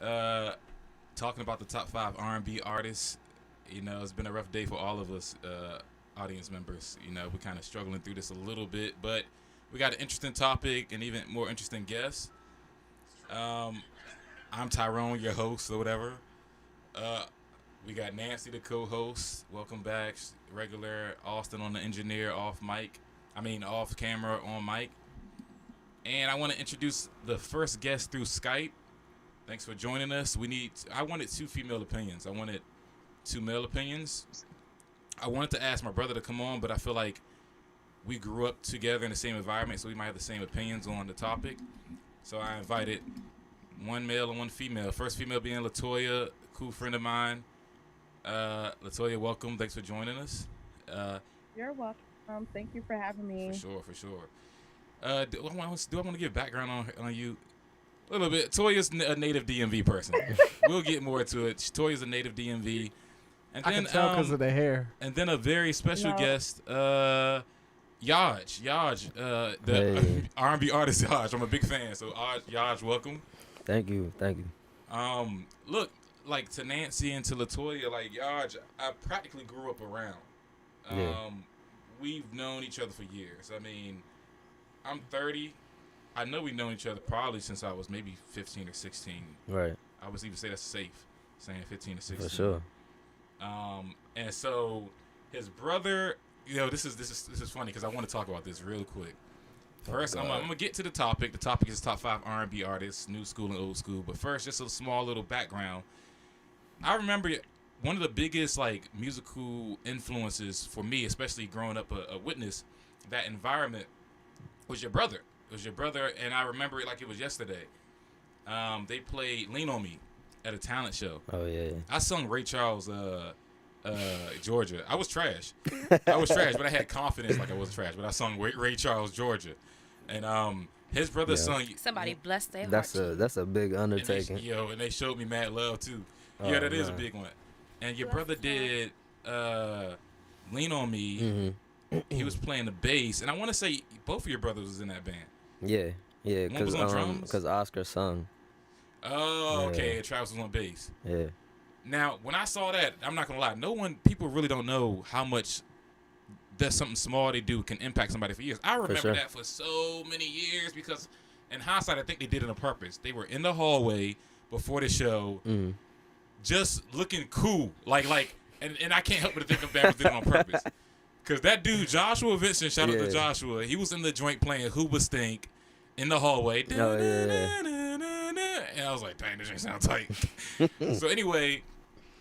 talking about the top 5 R&B artists. You know, it's been a rough day for all of us audience members. You know, we're kind of struggling through this a little bit, but we got an interesting topic and even more interesting guests. Um, I'm Tyrone, your host or whatever. Uh, we got Nancy, the co-host. Welcome back. Regular Austin on the engineer, off camera on mic. And I want to introduce the first guest through Skype. Thanks for joining us. I wanted 2 female opinions. I wanted 2 male opinions. I wanted to ask my brother to come on, but I feel like we grew up together in the same environment, so we might have the same opinions on the topic. So I invited 1 male and 1 female. First female being Latoya, a cool friend of mine. Latoya, welcome. Thanks for joining us. You're welcome. Thank you for having me. For sure. Do I want to give background on you? A little bit. Toya's a native DMV person. We'll get more to it. Toya's a native DMV. And I then, can tell because of the hair. And then a very special guest, Yaj, the R&B artist Yaj. I'm a big fan. So Yaj, welcome. Thank you. Look, like to Nancy and to Latoya, like Yaj, I practically grew up around. We've known each other for years. I mean, I'm 30. I know we've known each other probably since I was maybe 15 or 16. Right. I would even say that's safe, saying 15 or 16. For sure. And so his brother, this is funny because I want to talk about this real quick. First, I'm gonna get to the topic. The topic is top 5 R&B artists, new school and old school. But first, just a small little background. I remember one of the biggest musical influences for me, especially growing up a witness that environment, was your brother. It was your brother, and I remember it like it was yesterday. They played "Lean on Me" at a talent show. Oh yeah. I sung Ray Charles, Georgia. I was trash, but I had confidence like I wasn't trash. But I sung Ray Charles, Georgia, and his brother sung. Somebody bless their heart. That's a big undertaking. And they showed me mad love too. Oh, that is a big one. And your brother did "Lean on Me." Mm-hmm. He was playing the bass, and I want to say both of your brothers was in that band. Yeah, because Oscar sung. Oh, okay. Travis was on bass. Yeah. Now, when I saw that, I'm not gonna lie. People really don't know how much that something small they do can impact somebody for years. I remember that for so many years because, in hindsight, I think they did it on purpose. They were in the hallway before the show, just looking cool, and I can't help but think of that was did it on purpose. Because that dude, Joshua Vincent, shout out to Joshua, he was in the joint playing Who Would Stink in the hallway. And I was like, dang, this ain't sound tight. So anyway,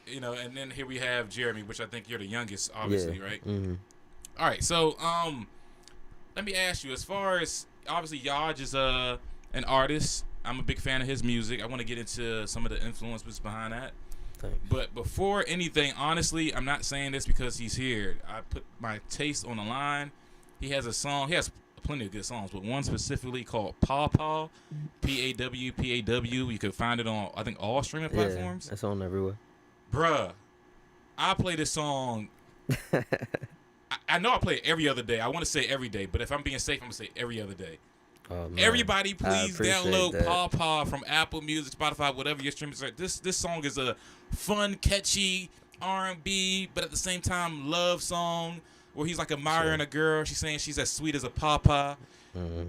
and then here we have Jeremy, which I think you're the youngest, obviously, right? Mm-hmm. All right, so let me ask you, as far as, obviously, Yaj is an artist. I'm a big fan of his music. I want to get into some of the influences behind that. But before anything, honestly, I'm not saying this because he's here. I put my taste on the line. He has a song. He has plenty of good songs, but one specifically called Paw Paw, P-A-W. You can find it on, I think, all streaming platforms. It's on everywhere. Bruh, I play this song. I know I play it every other day. I want to say every day, but if I'm being safe, I'm going to say every other day. Oh, everybody, please download Paw Paw from Apple Music, Spotify, whatever your streaming service. This song is a fun, catchy R&B, but at the same time, love song where he's like admiring a girl. She's saying she's as sweet as a pawpaw,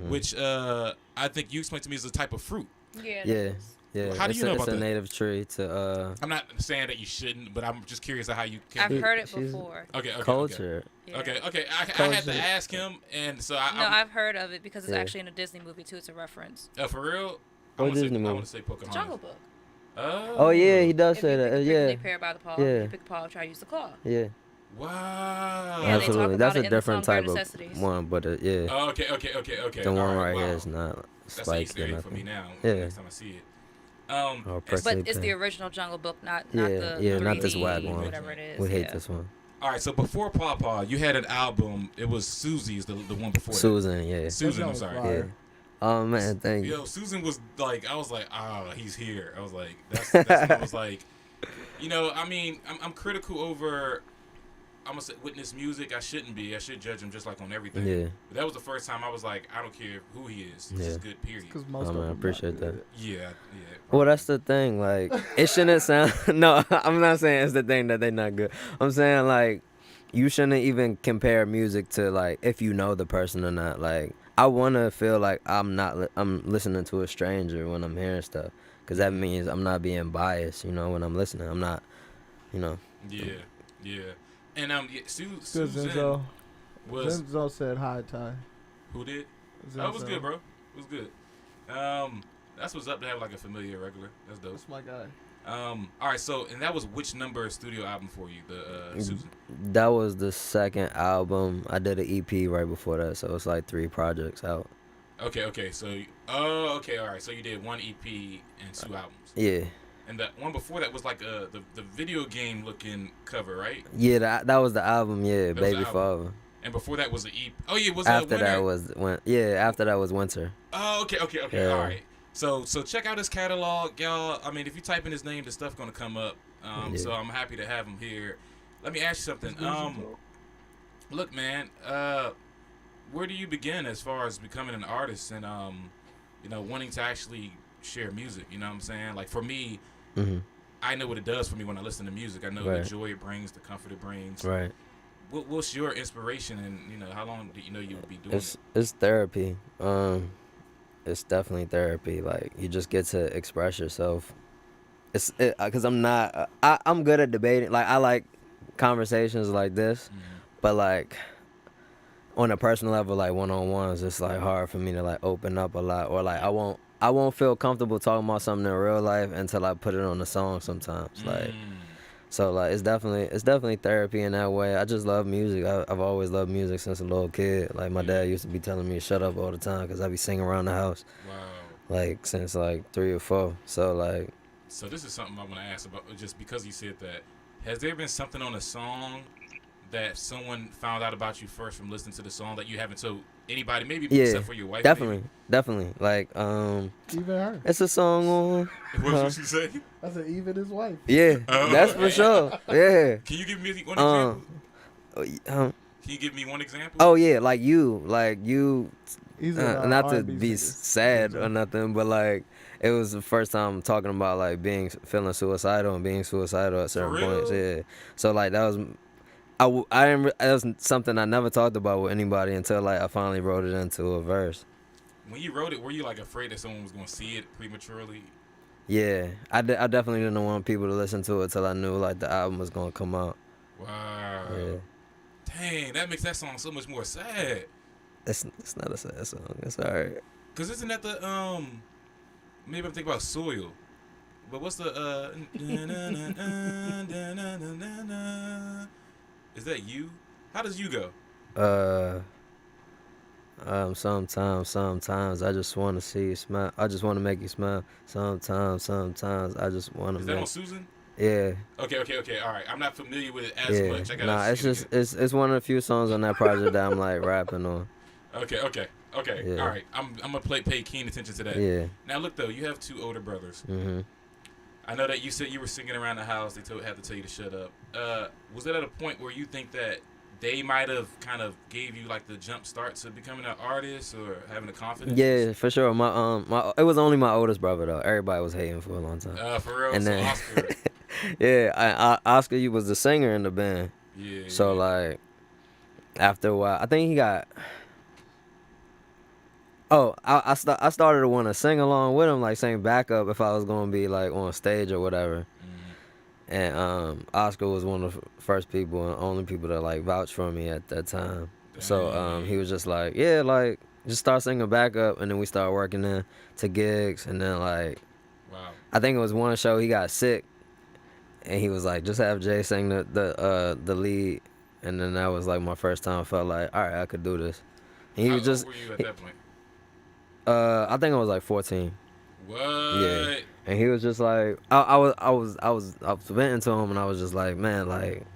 which I think you explained to me is a type of fruit. Yeah. Well, how do you know about that? It's a native tree to. I'm not saying that you shouldn't, but I'm just curious how you. I've heard it before. Okay. Culture. Okay. I had to ask him, and so I've heard of it because it's actually in a Disney movie too. It's a reference. For real? What Disney movie? I want to say Pocahontas. Jungle Book. Oh yeah, he does say that. Yeah. They pair by the paw. You pick the paw, try to use the claw. Yeah. Wow. Yeah, absolutely. That's a it different type of one, but yeah. Oh, okay. The one right here is not spiked or nothing. For me now. Yeah. Next time I see it. But it's the original Jungle Book, not the 3D, not this whack one. Whatever it is. We hate this one. All right, so before Paw Paw, you had an album. It was Susie's, the one before Susan, that. yeah. Susan, I'm sorry. Yeah. Oh man, thank you. Yo, Susan was like, I was like, he's here. I was like, that's I was like, I mean, I'm critical over I'm gonna witness music, I shouldn't be. I should judge him just like on everything. Yeah. But that was the first time I was like, I don't care who he is. He's just good. Period. Because most of them I appreciate that. Yeah. Well, that's the thing. Like, it shouldn't sound. No, I'm not saying it's the thing that they not good. I'm saying like, you shouldn't even compare music to like if you know the person or not. Like, I wanna feel like I'm listening to a stranger when I'm hearing stuff, because that means I'm not being biased. You know, when I'm listening, I'm not. You know. Yeah. And Susan was. Zenzo said hi, Ty. Who did? Zenzo. Oh, it was good, bro. It was good. That's what's up to have like a familiar regular. That's dope. That's my guy. All right. So, and that was which number studio album for you? The Susan. That was the second album. I did an EP right before that, so it's like 3 projects out. Okay. So, okay. All right. So you did 1 EP and 2 albums. Yeah. And the one before that was like the video game looking cover, right? Yeah, that was the album. Yeah, Baby Father. And before that was the EP. Oh yeah, was after that was after that was Winter. Oh, okay. Yeah. All right. So check out his catalog, y'all. I mean, if you type in his name, the stuff gonna come up. So I'm happy to have him here. Let me ask you something. Look, man. Where do you begin as far as becoming an artist and wanting to actually share music? You know what I'm saying? Like for me, I know what it does for me when I listen to music. I know the joy it brings, the comfort it brings. Right. What's your inspiration, and how long do you know you would be doing it? It's therapy. It's definitely therapy. Like, you just get to express yourself. Because I'm good at debating. Like, I like conversations like this, but like on a personal level, like one-on-ones, it's like hard for me to like open up a lot, or like I won't feel comfortable talking about something in real life until I put it on a song sometimes. Like, so like it's definitely therapy in that way. I just love music. I've always loved music since a little kid. Like, my dad used to be telling me to shut up all the time because I be singing around the house. Wow. Like, since like 3 or 4. So like. So this is something I want to ask about, just because you said that. Has there been something on a song that someone found out about you first from listening to the song that you haven't told anybody, maybe except for your wife? Definitely. Like, even her. It's a song on. What she say? I said even his wife. Yeah, that's for sure. Yeah. Can you give me one example? Can you give me one example? Oh yeah, like you. He's not to R&B be singer. sad or nothing, but like, it was the first time talking about like feeling suicidal and being suicidal at certain points. Yeah. So like that was. That was something I never talked about with anybody until like I finally wrote it into a verse. When you wrote it, were you like afraid that someone was gonna see it prematurely? Yeah, I definitely didn't want people to listen to it till I knew like the album was gonna come out. Wow. Yeah. Dang, that makes that song so much more sad. It's not a sad song. It's alright. Cause isn't that the maybe I'm thinking about Soil, but what's the is that you? How does you go? Sometimes I just want to see you smile. I just want to make you smile. Sometimes I just want to. Is that on Susan? Yeah. Okay. All right. I'm not familiar with it as much. I gotta it's one of the few songs on that project that I'm like rapping on. Okay. Yeah. All right. I'm gonna pay keen attention to that. Yeah. Now look though, you have 2 older brothers. I know that you said you were singing around the house. They had to tell you to shut up. Was it at a point where you think that they might have kind of gave you like the jump start to becoming an artist or having the confidence? Yeah, for sure. It was only my oldest brother though. Everybody was hating for a long time. For real. And so then, Oscar. yeah, Oscar, he was the singer in the band. Yeah. So like, after a while, I think he got. Oh, I started to want to sing along with him, like sing backup if I was gonna be like on stage or whatever. And Oscar was one of the first people and only people that like vouched for me at that time. Dang. So he was just like, yeah, like just start singing backup, and then we started working in to gigs, and then like, wow. I think it was one show he got sick, and he was like, just have Jay sing the lead, and then that was like my first time I felt like, all right, I could do this. And he How was just. old were you at that point? I think I was like 14. What? Yeah. And he was just like, I was venting to him, and I was just like, man, like,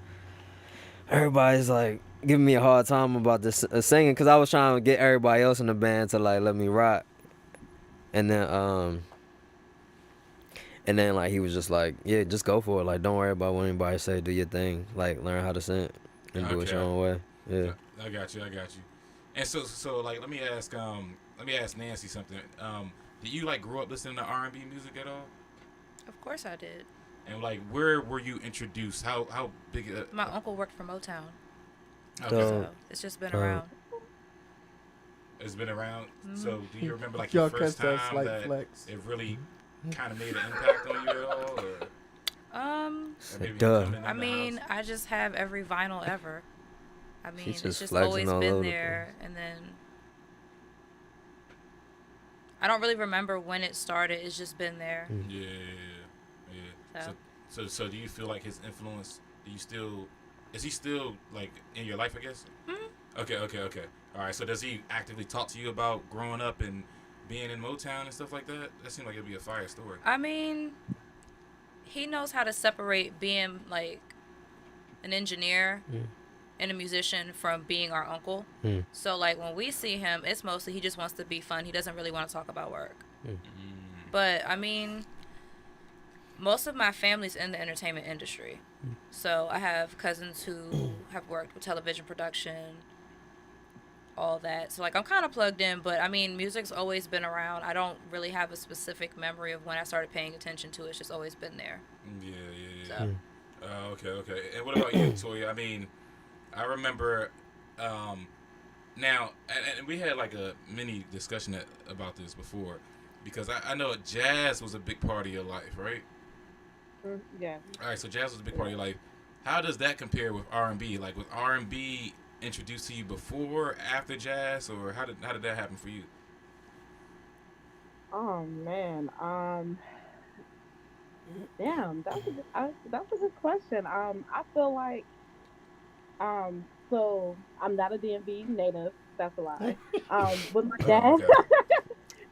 everybody's like giving me a hard time about this singing, because I was trying to get everybody else in the band to like let me rock, and then like he was just like, yeah, just go for it, like don't worry about what anybody say, do your thing, like learn how to sing, and do it your own way. Yeah. I got you. And so like let me ask Nancy something. Did you like grow up listening to R&B music at all? Of course I did. And like where were you introduced? How big? My uncle worked for Motown. Okay. So it's just been around. It's been around. Mm-hmm. So do you remember like Y'all your first catch that time slight that flex. it really kind of made an impact on you at all? Or maybe Duh. coming in I the mean, house? I just have every vinyl ever. I mean, She's it's just just flexing always all been over the there. And then I don't really remember when it started. It's just been there. Yeah. So do you feel like his influence? Is he still like in your life? I guess. Mm-hmm. Okay. All right. So does he actively talk to you about growing up and being in Motown and stuff like that? That seemed like it'd be a fire story. I mean, he knows how to separate being like an engineer and a musician from being our uncle. So like when we see him, it's mostly he just wants to be fun. He doesn't really want to talk about work. But I mean, most of my family's in the entertainment industry. So I have cousins who have worked with television production, all that. So like I'm kind of plugged in, but I mean, music's always been around. I don't really have a specific memory of when I started paying attention to it. It's just always been there. Yeah. So. Okay. And what about you, Toya? I mean, I remember now, and we had like a mini discussion about this before, because I know jazz was a big part of your life, right? Yeah. All right, so jazz was a big part of your life. How does that compare with R&B? Like, was R&B introduced to you before, after jazz, or how did that happen for you? Oh man. Damn, that was a good question. I feel like, so I'm not a DMV native. That's a lie. With my dad, Oh, okay.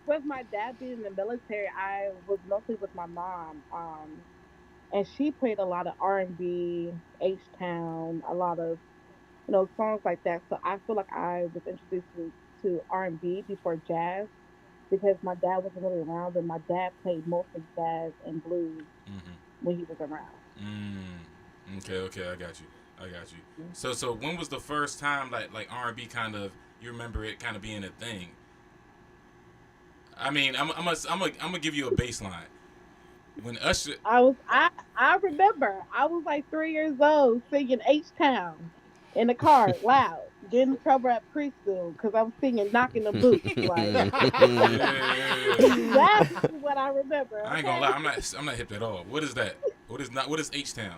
with my dad being in the military, I was mostly with my mom. And she played a lot of R&B, H Town, a lot of songs like that. So I feel like I was introduced to R&B before jazz because my dad wasn't really around, and my dad played mostly jazz and blues when he was around. Okay, I got you. So when was the first time like R&B kind of, you remember it kind of being a thing? I mean, I'm gonna give you a baseline. When Usher, I remember I was like 3 years old singing H Town in the car loud, getting in trouble at preschool because I was singing "Knocking the Boots." Like that's what I remember. I ain't gonna lie, I'm not hip at all. What is that? What is H Town?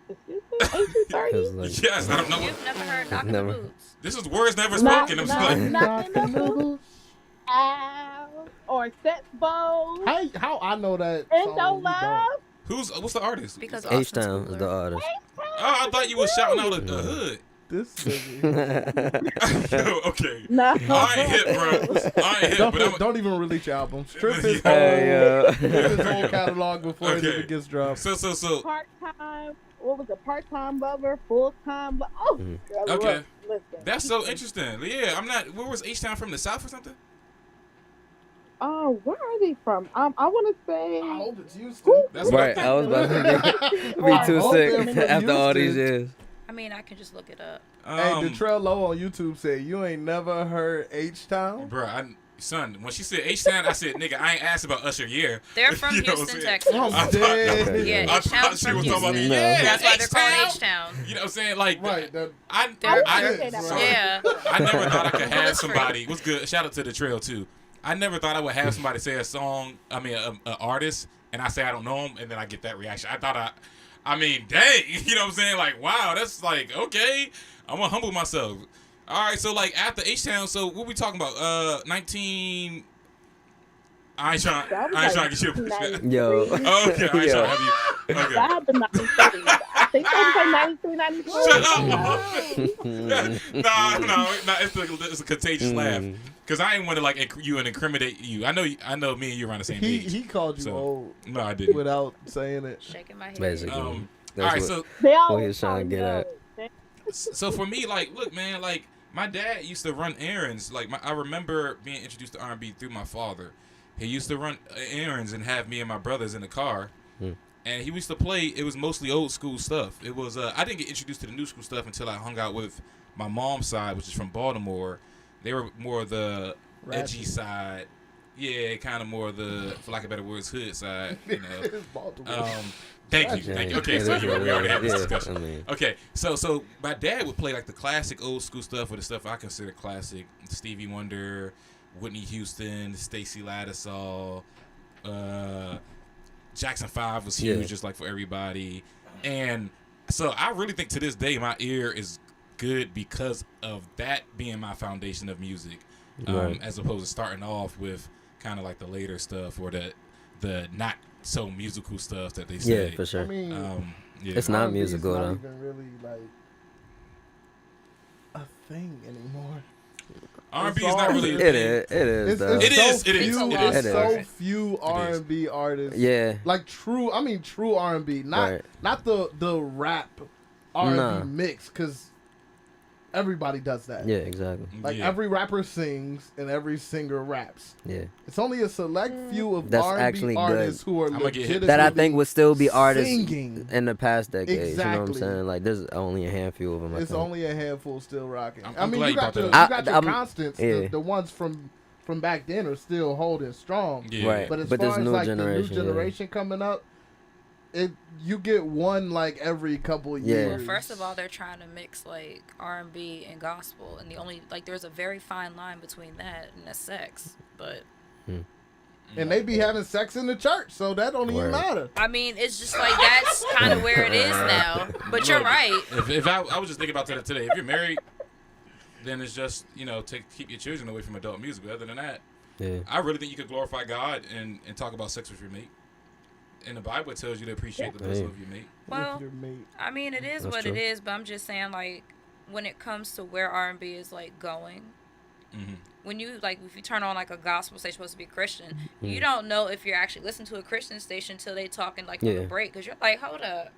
Excuse me, 1830. Yes, I don't know. You've never heard "Knocking the Boots"? This is words never spoken. I'm like, Knocking the Boots. Ow. Or Sex Bowl. How I know that? And song, No you Love. what's the artist? Because H-Town is the artist. Oh, I thought you was shouting out the hood. This nigga. Yo, okay. No. I ain't hit, bro. I ain't hit, but Don't even release your album. Strip his Yeah. whole catalog before it Okay. even gets dropped. So. Part-time. What was it? Part-time lover, full-time. Oh, girl, Okay. listen. That's so interesting. Yeah, I'm not. Where was H Town from? The South or something? Oh, where are they from? I want to say. I hope it's Houston. That's what Right, I was about to be too hope sick they're from after all these Houston. years. I mean, I can just look it up. Hey, Detrell Low on YouTube said, you ain't never heard H-Town? Bro, son, when she said H Town, I said, nigga, I ain't asked about Usher Year. They're from You know what I'm Houston, saying? Texas. I'm dead. Yeah, I H-Town's thought she from was talking about Houston. the That's why they're called H-Town. H-Town. You know what I'm saying? Like, Right. That, I Yeah. never thought I could have That's somebody. What's good? Shout out to the Trail too. I never thought I would have somebody say a song. I mean, an artist, and I say I don't know him, and then I get that reaction. I mean, dang, you know what I'm saying? Like, wow, that's like okay. I'm gonna humble myself. All right, so like after H Town, so what we talking about? 19. I ain't trying to get you. Yo. Okay, I ain't trying to have you. Okay. That happened 1930. I think that was like 93, 94. Shut up. No, it's a contagious laugh. Cause I ain't want to like you and incriminate you. I know me and you around the same age. he called you So, old no, I didn't. without saying it. Shaking my head. Basically. All That's right, what- so They What always he was trying to get at. so for me, like, look, man, like my dad used to run errands. Like I remember being introduced to R&B through my father. He used to run errands and have me and my brothers in the car. and he used to play. It was mostly old school stuff. It was I didn't get introduced to the new school stuff until I hung out with my mom's side, which is from Baltimore. They were more of the edgy side. Yeah, kind of more of the, for lack of better words, hood side. You know. Baltimore. Thank you. Okay, so we already had this discussion. I mean, Okay, so my dad would play like the classic old school stuff, or the stuff I consider classic: Stevie Wonder, Whitney Houston, Stacey Lattisaw, Jackson 5 was huge, just like for everybody. And so I really think to this day my ear is good because of that being my foundation of music, as opposed to starting off with kind of like the later stuff or the not so musical stuff that they say. Yeah, for sure. I mean, It's not musical not though. even really like a thing anymore. R&B is not really a It thing. is. It is. Though. It is. It's so few R&B artists. Yeah. Like true R&B, not the rap R&B mix, because everybody does that. Yeah, exactly. Like every rapper sings and every singer raps. Yeah. It's only a select few of That's R&B actually artists who are legitimately that I think would still be artists singing. in the past decade. Exactly. You know what I'm saying? Like there's only a handful of them. It's only a handful still rocking. I'm I mean, glad you got you your, brought you got your constants. Yeah. The ones from back then are still holding strong. Yeah. Right. But as But far this as new like generation, the new generation coming up, you get one like every couple of years. Well, first of all, they're trying to mix like R&B and gospel, and the only like there's a very fine line between that and the sex. But and they be having sex in the church, so that don't even matter. I mean, it's just like that's kind of where it is now. But you're right. If I was just thinking about that today. If you're married, then it's just keep your children away from adult music. But other than that, I really think you could glorify God and talk about sex with your mate. And the Bible tells you to appreciate the bosom of your mate. Well, I mean, it is That's what true. it is, but I'm just saying, like, when it comes to where R&B is, like, going, when you, like, if you turn on, like, a gospel station supposed to be Christian, you don't know if you're actually listening to a Christian station until they talking, like, on the break, because you're like, hold up.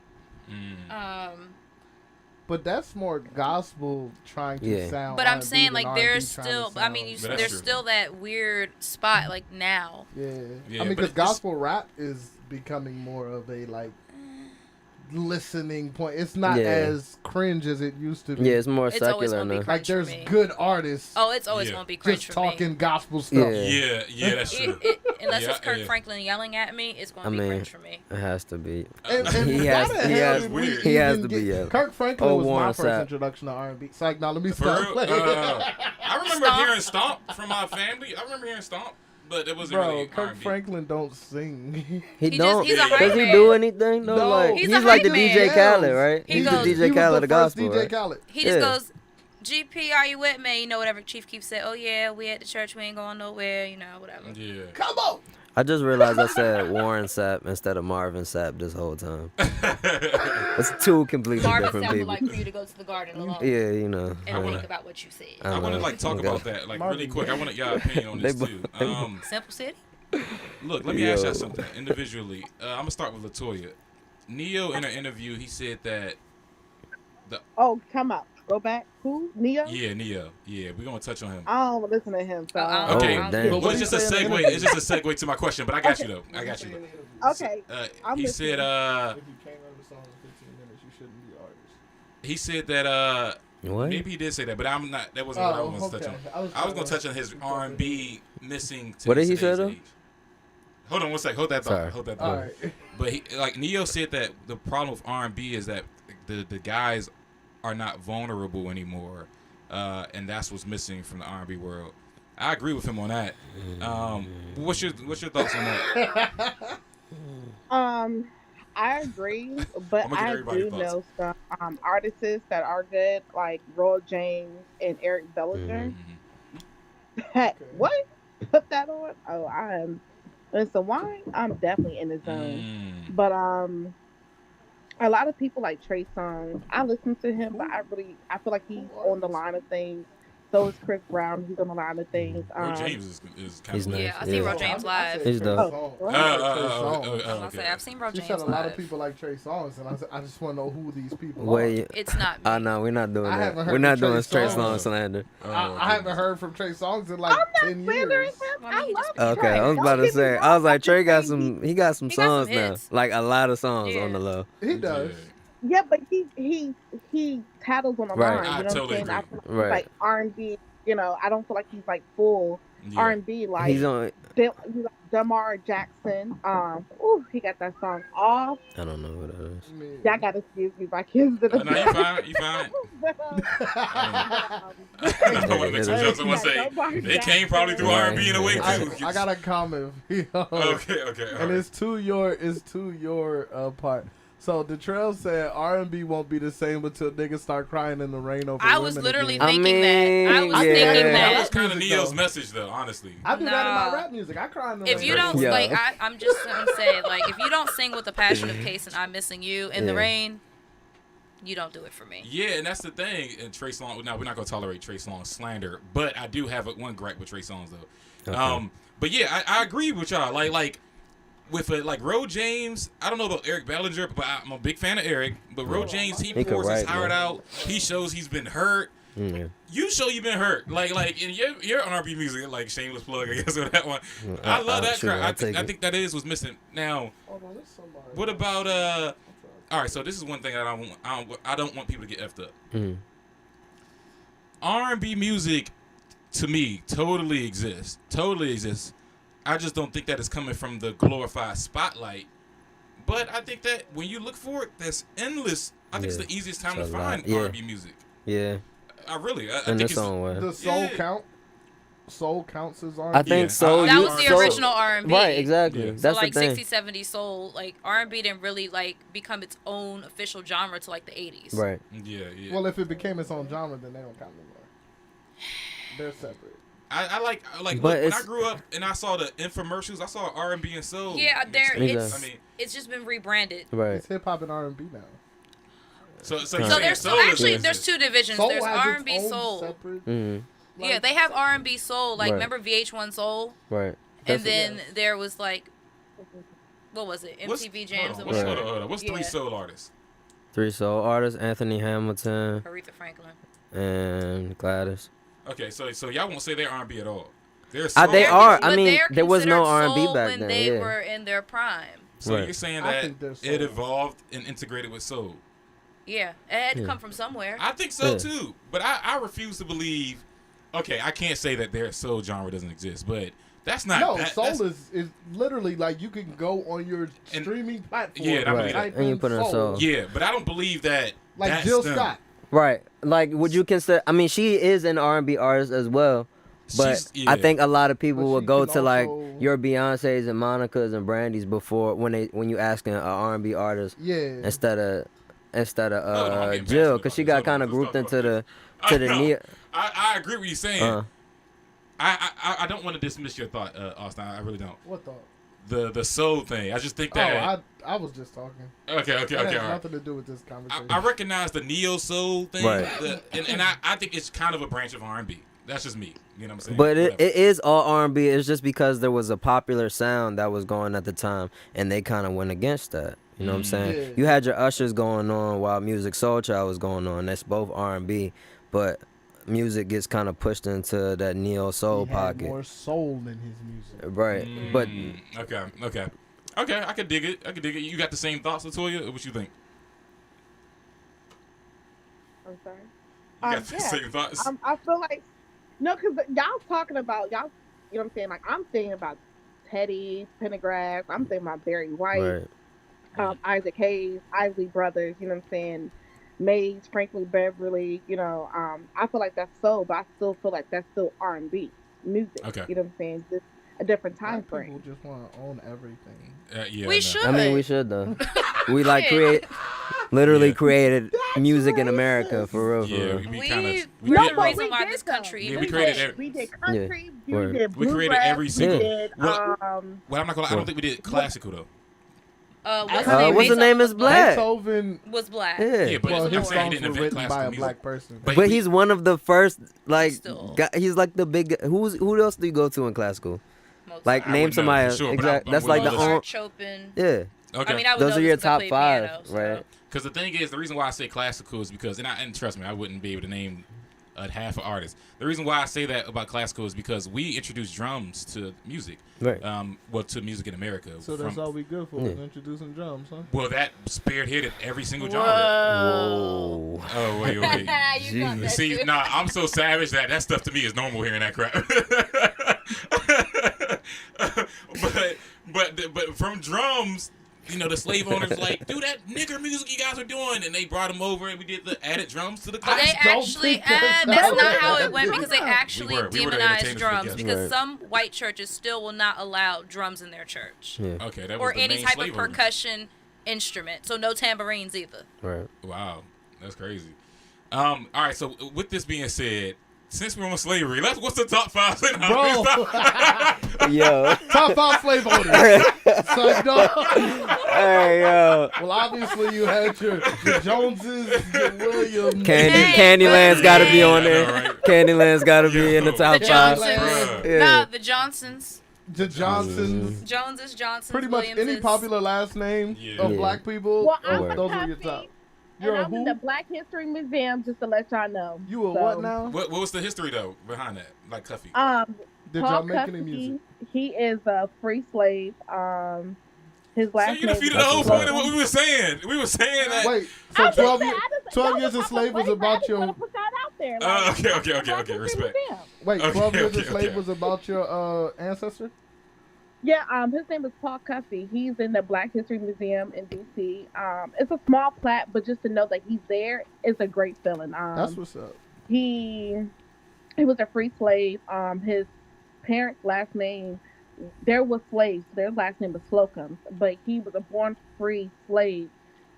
But that's more gospel trying to sound. But I'm R&B saying, than like, R&B there's trying to still, I sound- mean, But that's there's true. still that weird spot, like, now. Yeah. Yeah, I mean, but because it's- gospel rap is becoming more of a like listening point. It's not as cringe as it used to be. Yeah, it's more It's always secular gonna be now. cringe Like there's for me. good artists Oh, it's always going to be cringe just for me. talking gospel stuff. Yeah. Yeah, that's true. Unless Yeah, it's Kirk yeah. Franklin yelling at me, it's going I to be mean, cringe for me. it has to be. And He why has- the he hell has- did we he has even to be, get- yeah. Kirk Franklin was Warren my first Sapp. introduction to R&B. It's like, now let me For stop real? playing. I remember Stomp. hearing Stomp from my family. I remember hearing Stomp, but it wasn't Bro, really Kirk R&B. Franklin don't sing. He He don't. just- he's a Does hype he man. do anything? No, No. like He's he's a like hype the man. DJ Khaled, right? He He's goes- the He DJ was Khaled the of the first gospel, DJ right? Khaled. He just Yeah. goes, GP, are you with me? You know, whatever Chief keeps saying, oh, yeah, we at the church, we ain't going nowhere, you know, whatever. Yeah. Come on. I just realized I said Warren Sapp instead of Marvin Sapp this whole time. It's two completely Marvin different Sapp would people. like for you to go to the garden alone Yeah, you know. and think about what you said. I want to know. like talk Okay. about that like Marvin really quick. I Gaye. wanted y'all opinion on this They too. Simple City? Look, let me ask Yo. y'all something individually. I'm gonna start with Latoya. Neo in an interview, he said that Oh, come out. Go back. Who? Neo? Neo, we're gonna touch on him. I don't listen to him. So Oh, Okay, Oh, damn. well, it's just a segue. It's just a segue to my question, but I got you though. I got you. okay. I'm He listening. said, If you can't learn the songs in 15 minutes, you shouldn't be an artist. he said that What? maybe he did say that, but I'm not. That wasn't what I was okay. touching on. I was gonna touch on his R&B missing. To What did he today's say, though? age. Hold on one sec. Hold that thought. Sorry. Hold that All thought. right. But he, like Neo said that the problem with R&B is that the guys are not vulnerable anymore, and that's what's missing from the R&B world. I agree with him on that. What's your thoughts on that? I agree, but I'm gonna get I everybody's do thoughts. know some artists that are good, like Roy James and Eric Bellinger. Heck, what? Put that on? Oh, I am. Listen, wine? I'm definitely in the zone. But a lot of people like Trey Songz. I listen to him, but I feel like he's on the line of things. So is Chris Brown. He's on a lot of things. Ro James is kind He's of nice. Yeah, I see Ro Oh, James I live. said He's Trey dope. Songz. Oh, I said Trey I was Songz. gonna say I've seen Ro She James said a lot of live. people like Trey Songz, and I just want to know who these people Wait, It's not me. no, we're not doing I that. haven't heard We're not of Trey doing Trey Songz. Songz slander. are. I haven't heard from Trey Songz in like I'm not 10 slandering years. him. Well, I mean, I he love just- Trey. Okay, I was Don't about to get me say. wrong. I was like, I'm Trey just got saying some. He got some He got some songs now, hits. like a lot of songs Yeah. on the low. He does. Yeah, but he tattles on the Right. line. You I know totally what I'm saying? I agree. feel like Right. he's like R&B. You know, I don't feel like he's like full Yeah. R&B like He's on. he's like Damar Jackson. He got that song off. I don't know what that is. I mean, Y'all gotta excuse me, my kids did No, you fine. You fine. I know what makes some jokes. Someone say they came probably through Right. R&B in a way too. I got a comment. Okay. All And right. it's to your part. So Detrell said R&B won't be the same until niggas start crying in the rain over I was women literally again. thinking that. I was I mean, thinking yeah. That that. was kind of Music, Neo's though. message, though. Honestly. I do that in my Nah. rap music. I cry in the If rain. you don't Yeah. like, I'm just gonna say, like, if you don't sing with the passion of Case and I'm Missing You in the Yeah. rain, you don't do it for me. Yeah, and that's the thing. And Trey Songz. Now we're not gonna tolerate Trey Songz slander, but I do have one gripe with Trey Songz though. Okay. But yeah, I agree with y'all. Like with like Ro James. I don't know about Eric Bellinger, but I'm a big fan of Eric. But Ro James, he He could pours his write, heart man. out. He shows he's been hurt. Yeah. You show you've been hurt. Like in your R&B music, like shameless plug, I guess, with that one. I love that sure, crowd. I'll I take it. think that was missing. Now, Hold on, there's somebody. what about all right, so this is one thing that I don't want people to get effed up. Mhm. R&B music, to me, totally exists. Totally exists. I just don't think that it's coming from the glorified spotlight. But I think that when you look for it, that's endless. I think it's Yeah, the easiest time to it's a lot. find Yeah. R&B music. Yeah. I really, I In think its it's. own way. The soul Yeah. count. Soul counts as R&B. I think Yeah. so. That That you- was the so- original R&B. Right, exactly. Yeah. So That's like the thing. 60s, 70s soul, like R&B didn't really like become its own official genre to like the 80s. Right. Yeah. Well, if it became its own genre, then they don't count anymore. They're separate. I like But look, when I it's- grew up and I saw the infomercials, I saw R&B and soul. Yeah, there mixtapes. it's I mean, it's just been rebranded. Right. It's hip hop and R&B now. so Right. So you're there's saying soul actually is- there's two divisions. Soul There's has R&B its own soul. separate. Mm. Yeah, they have R&B soul. Like Right. remember VH1 Soul, Right. and That's- then there was like, what was it? What's- MTV Jams hold and on, whatever. hold on. What's three Yeah. soul artists? 3 soul artists: Anthony Hamilton Aretha Franklin. and Gladys. Okay, so y'all won't say they're R&B at all. They're They soul. are. But I mean, they're there was no considered R&B soul back when then, they yeah. were in their prime. So Right. you're saying I that think they're soul. it evolved and integrated with soul. Yeah, it had to Yeah. come from somewhere. I think so Yeah. too, but I refuse to believe. Okay, I can't say that their soul genre doesn't exist, but that's not. No, that, soul that's, is literally like you can go on your And- streaming platform. Yeah, and I Right. believe that. type And you in put in soul. Yeah, but I don't believe that. Like that's Jill them. Scott. Right. Like, would you consider? I mean, she is an R&B artist as well. But She's- yeah. I think a lot of people But will she go can to like also- your Beyonces and Monica's and Brandy's before when you asking an R&B artist Yeah. instead of No, I'm getting Jill, passionate because she about got this. kind of Let's grouped talk into about the to the I, neo. know. I agree with you saying. Uh, I don't want to dismiss your thought, Austin. I really don't. What the? The soul thing. I just think that. I was just talking. Okay, That has all right. nothing to do with this conversation. I recognize the neo soul thing, Right. and I think it's kind of a branch of R&B. That's just me. You know what I'm saying? but it Whatever. is all R&B. It's just because there was a popular sound that was going at the time, and they kind of went against that. You know what I'm saying? Yeah. You had your Ushers going on while Music Soul Child was going on. That's both R&B, but music gets kind of pushed into that neo soul He had pocket. more soul in his music. Right. But Okay. I could dig it. You got the same thoughts, Latoya? What you think? I'm sorry. You got the Yeah. same thoughts? I feel like no, because y'all talking about y'all. You know what I'm saying? Like I'm thinking about Teddy Pendergrass. I'm thinking about Barry White, right. Isaac Hayes, Isley Brothers. You know what I'm saying? Mays, Franklin Beverly. You know, I feel like that's soul, but I still feel like that's still R&B music. Okay. You know what I'm saying? Just a different time Black frame. people just want to own everything. Yeah, We I know. should. I mean, we should though. We like literally Yeah. created music in America for real. For Yeah, real. we We kind of. we're did the but reason we why did this though. country Yeah, even we created exists. We did country. Word. We did We created bluegrass, every single- We did, Well, I'm not gonna lie. I don't think we did classical though. What's the name is Black. Beethoven was black. Yeah, but well, I'm his saying he songs didn't were invent written by a classical black music. person. But he's one of the first, like, Still. he's like the big. Who else do you go to in classical? Mozart. Like, I name wouldn't know somebody. for sure, but Exact. I'm That's like the willing to only. Chopin. Yeah. Okay. I mean, I would Those know are your this 'cause I top played 5, piano, so. right? Because the thing is, the reason why I say classical is because, and trust me, I wouldn't be able to name half an artist. The reason why I say that about classical is because we introduced drums to music. Right. To music in America. So that's all we good for, is introducing drums, huh? Well, that spearheaded every single genre. Whoa. Oh, wait. You got that See, too. I'm so savage that stuff to me is normal hearing that crap. but from drums, the slave owners like, do that nigger music you guys are doing, and they brought them over and we did the added drums to the But they class. actually, that's not how it went because they actually We were the demonized entertainers drums for the because Right. some white churches still will not allow drums in their church Yeah. Okay, that was or the any main type slave of owners. percussion instrument. So no tambourines either. Right. Wow, that's crazy. All right, so with this being said, since we're on slavery, what's the top 5? Bro. Yo. Top 5 slave owners. So, no. Hey, yo. Well, obviously you had your Joneses, your Williams. Candyland's got to be on I know, there. right? Candyland's got to be in the top The 5. Johnsons. Bruh. Yeah. Nah, the Johnsons. The Johnsons. Johnsons, Pretty much Williamses. any popular last name Yeah. of Yeah. black people, Well, I'm Word. a those are your Cuffy, top. and You're a I'm in who? the Black History Museum, just to let y'all know. You a So, what now? What was the history though behind that? Like Cuffy. Did Paul y'all make Cuffy, any music? He is a free slave. His So last you name defeated is the whole That's point of what's what we were saying. We were saying that. Wait, I'm so just 12 saying, years, I just- 12 no, years a I'm slave was waiting, about I just your. wanna put that out there. Okay. Respect. Wait, Okay, 12 years a okay, slave okay. was about your ancestor? Yeah, his name is Paul Cuffy. He's in the Black History Museum in DC. It's a small plaque, but just to know that he's there is a great feeling. That's what's up. He was a free slave. His parents' last name, there was slaves. Their last name was Slocum, but he was a born free slave.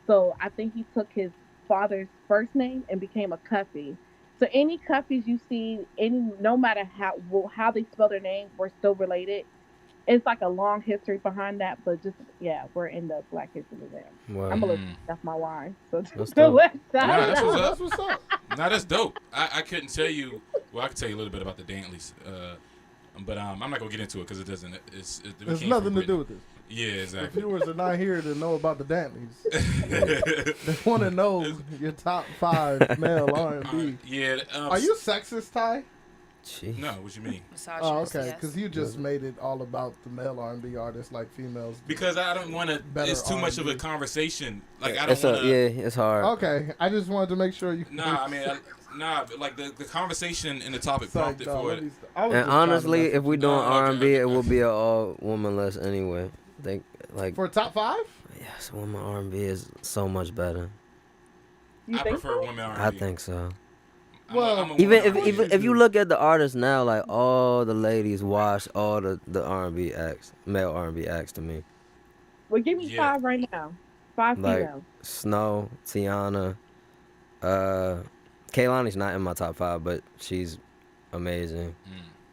So I think he took his father's first name and became a Cuffy. So any Cuffys you see, no matter how they spell their name, we're still related. It's like a long history behind that, but we're in the Black History Museum. Wow. I'm gonna that's my wine. So That's to dope. let Nah, y'all that's know. what's up. That's what's up. Nah, that's dope. I couldn't tell you. Well, I could tell you a little bit about the Dantleys, but I'm not gonna get into it because it doesn't. There's nothing to do with this. Yeah, The exactly. viewers are not here to know about the Dantleys. They want to know your top 5 male R&B. Yeah. Are you sexist, Ty? Jeez. No, what you mean? Oh, Misogynist, okay. yes. Because you just made it all about the male R&B artists like females. do. Because I don't want to. Better It's too much of a R&B. conversation. Like I It's don't want to. it's hard. Okay, I just wanted to make sure you. Nah, I mean, but like the conversation and the topic Sorry, prompted dog, for let it. me I was And just trying to honestly, mess if we with doing No, okay, R&B, okay, it will okay. be an all woman list anyway. Think like you. For top 5? yes, woman R&B is so much better. You I think prefer so? women R&B. I think so. Well, Even woman if R&B. if you look at the artists now, like all the ladies watch all the R&B acts, male R&B acts to me. Well, give me Yeah. 5 right now. 5 Like females. Snow, Tiana, Kaylani's not in my top 5, but she's amazing.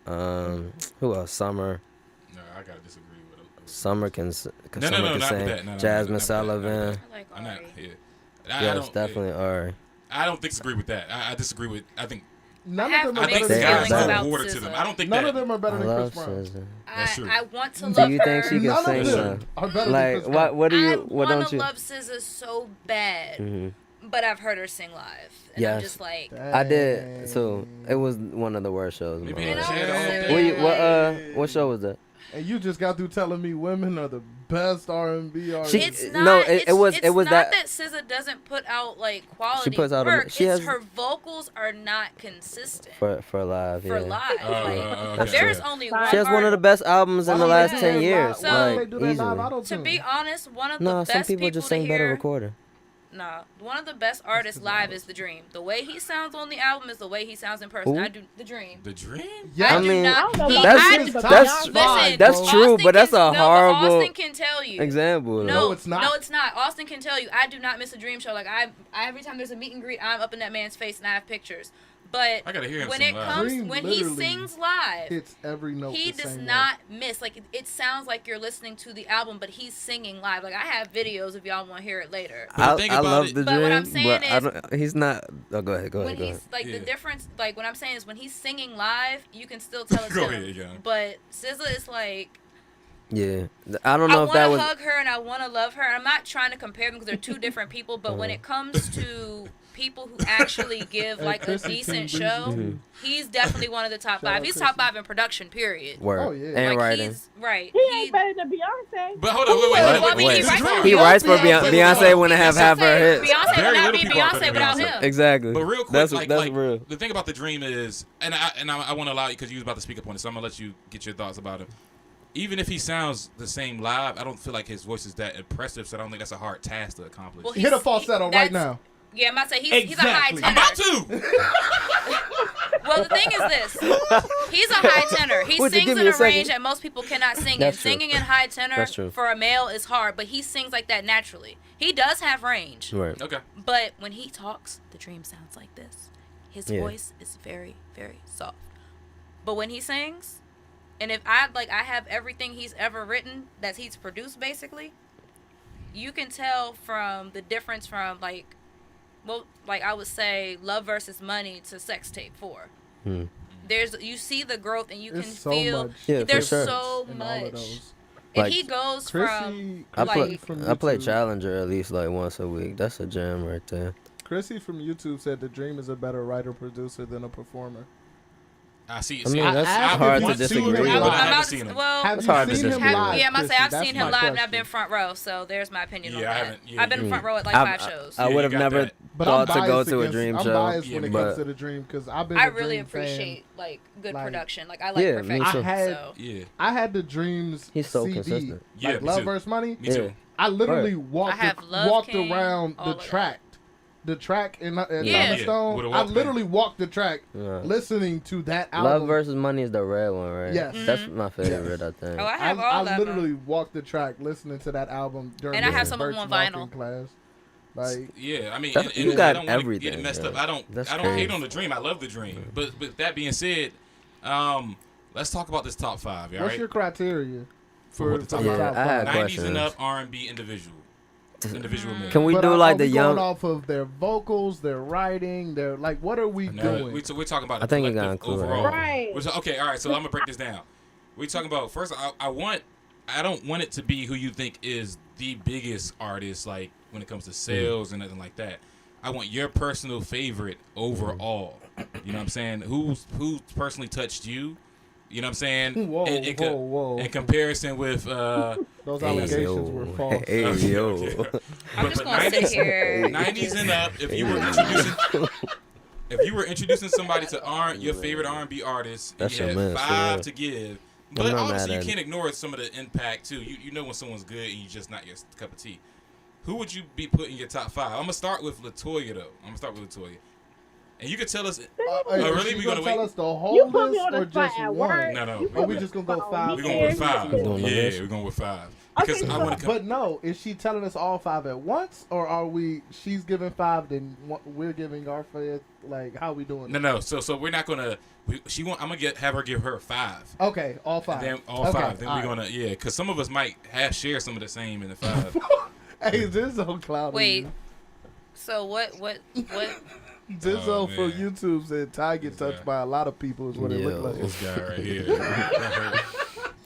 Who else? Summer. No, I gotta disagree with it. Summer can No, sing. not with that. No, Jasmine not with that, Sullivan. not I like I'm not. Ari. Yeah. I Yes, don't, definitely Ari. I don't disagree with that. I disagree with. I think. None I of them have are I think better the than They guys are Chris have better. Brown. water to them. I don't think None that. of them are better I than love Chris Brown. SZA. That's true. I want to Do love you think her. she can None sing? of them are better than Like Chris Brown. what do I you? What want don't to you? love SZA so bad, Mhm. but I've heard her sing live, and I'm Yes. just like, I did too. It was one of the worst shows. in my Maybe life. she had a whole What thing. What, what show was that? And you just got through telling me women are the best R&B artists. She- it's no, not. it was- It's it was not that- SZA doesn't put out like quality puts out work. she it's has- her vocals are not consistent For live, for yeah. live. okay. Like, there's Yeah. only She one. She has one of the best albums in the Why last don't 10 they do that years. live- why don't Like, they do that live easily. auto-tune? To be honest, one of No, the some best people just to sing better hear. recorded. Nah, one of the best artists live is The Dream. The way he sounds on the album is the way he sounds in person. Who? I do The Dream. The dream. Yeah, I mean, I don't know he- about I- this, but that's- Beyonce- that's Listen, true, Austin but that's can- a no, horrible But Austin can tell you. Example. No, it's not. No, it's not. Austin can tell you. I do not miss a Dream show. Like I every time there's a meet and greet, I'm up in that man's face and I have pictures. But I gotta hear him when sing it live. comes, Dream when he literally sings live, hits every note. he the does same not miss. Like it sounds like you're listening to the album, but he's singing live. Like I have videos if y'all want to hear it later. But the thing I about love it- the But dream, what I'm saying but I is- don't. He's not. Oh, go ahead. Go When ahead. Go he's ahead. like Yeah. the difference, like what I'm saying is when he's singing live, you can still tell it's Go him. ahead, yeah. But SZA is like, Yeah, I don't I know if want that to was. hug her and I want to love her. And I'm not trying to compare them because they're two different people. But when it comes to people who actually give Hey, like a Chrissy decent King show, Breezy. he's definitely one of the top Shout out five. He's Chrissy. top 5 in production, period. Word. Oh, yeah. And Like writing. he's right. He ain't better than Beyonce. But hold on, wait, Well, I wait, mean, wait. he This writes is for wrong. He writes for Beyonce. Beyonce wouldn't have half her Beyonce hits. would Very not little be people are Beyonce better than without Beyonce. him. Exactly. But real quick, that's like real. the thing about the dream is, and I want to allow you because you was about to speak up on it, so I'm gonna let you get your thoughts about it. Even if he sounds the same live, I don't feel like his voice is that impressive, so I don't think that's a hard task to accomplish. Well, Hit a falsetto right now. Yeah, I'm about to say he's a high Exactly. tenor. I'm about to. Well, the thing is this. He's a high tenor. He Would you sings give in me a a second? range that most people cannot sing in. That's true. Singing in high tenor That's true. for a male is hard, but he sings like that naturally. He does have range. Right. Okay. But when he talks, the dream sounds like this. His Yeah. voice is very, very soft. But when he sings, and if I have everything he's ever written that he's produced basically, you can tell from the difference from like I would say Love versus Money to Sex Tape 4. You see the growth and you There's can so feel much. Yeah, for there's sure. so in all of much. those. And Like, he goes from Chrissy like I play YouTube- Challenger at least like once a week. That's a jam right there. Chrissy from YouTube said the Dream is a better writer producer than a performer. I see. I mean, that's I hard to want to, disagree. but But I I'm haven't about seen him. well, Have That's you hard to seen him disagree. live? yeah, I'm about to say I've Chrissy? seen That's him my live and I've been question. front row, so there's my opinion on Yeah, I that. haven't- yeah, I've been yeah. front row at like 5 shows. I Yeah, would you have got never that. But thought I'm to go biased to a against- dream I'm show. biased Yeah, when it but- comes to the Dream because I've been. I a really Dream fan. appreciate like good Like- production. Like I like Yeah, me perfection. too. I had- So Yeah. I had the Dreams He's so CD, consistent. Yeah, like me Love too. vs Money. Me too. I literally I walked have Love walked King, around all the of track. The track in Yeah. Thomas Yeah, Stone. with a I Walkman. literally walked the track Yeah. listening to that album. Love versus Money is the red one, right? Yes. That's my favorite, I think. Oh, I have I all of literally them. walked the track listening to that album during And I the have some of them Birch on walking vinyl. class. Like Yeah, I mean, That's- and you I got don't wanna get everything, it messed up. yeah. I don't That's hate crazy. on the Dream. I love the Dream. But that being said, let's talk about this top 5. All what's right. your criteria For what the top Yeah, top I had 5? 90s and questions. up R&B individual men. Can we But do are like we the going young? off of their vocals, their writing, their like? What are we No, doing? we're talking about the I think you gotta collective include overall. Right. Okay, all right. So I'm gonna break this down. We're talking about first. I don't want it to be who you think is the biggest artist, like when it comes to sales and nothing like that. I want your personal favorite overall. You know what I'm saying? Who's personally touched you? You know what I'm saying? Whoa, In whoa. In comparison with Those Hey, allegations yo. were false. Hey, yo. I'm just gonna sit here. 90s and up. If you were introducing somebody to your favorite R&B artist, and That's you your had man, 5 yeah. to give. I'm But not obviously, mad you at can't it. ignore some of the impact too. You know when someone's good and you just not your cup of tea. Who would you be putting in your top 5? I'm gonna start with Latoya though. And you could tell us. Hey, really? you We gonna gonna tell wait? us the You whole put me list on or the spot just at one? work. No. You Or put we me just on gonna the go spot on 5? We're me going with and 5. you. Doing the Yeah, list. we're going with 5 Okay, because I so- want to. But no, is she telling us all 5 at once, or are we? She's giving 5, then we're giving our 5. Like, how we doing? No. So we're not gonna. I'm gonna have her give her 5. Okay, all 5. Then all Okay, 5. Then all we're right. gonna because some of us might share some of the same in the 5. Hey, Zizzo clouded Wait. you. So what? Zizzo Oh, from man. YouTube said Ty get This touched guy. by a lot of people is what it Yo. looked like. This guy right here. That hurt.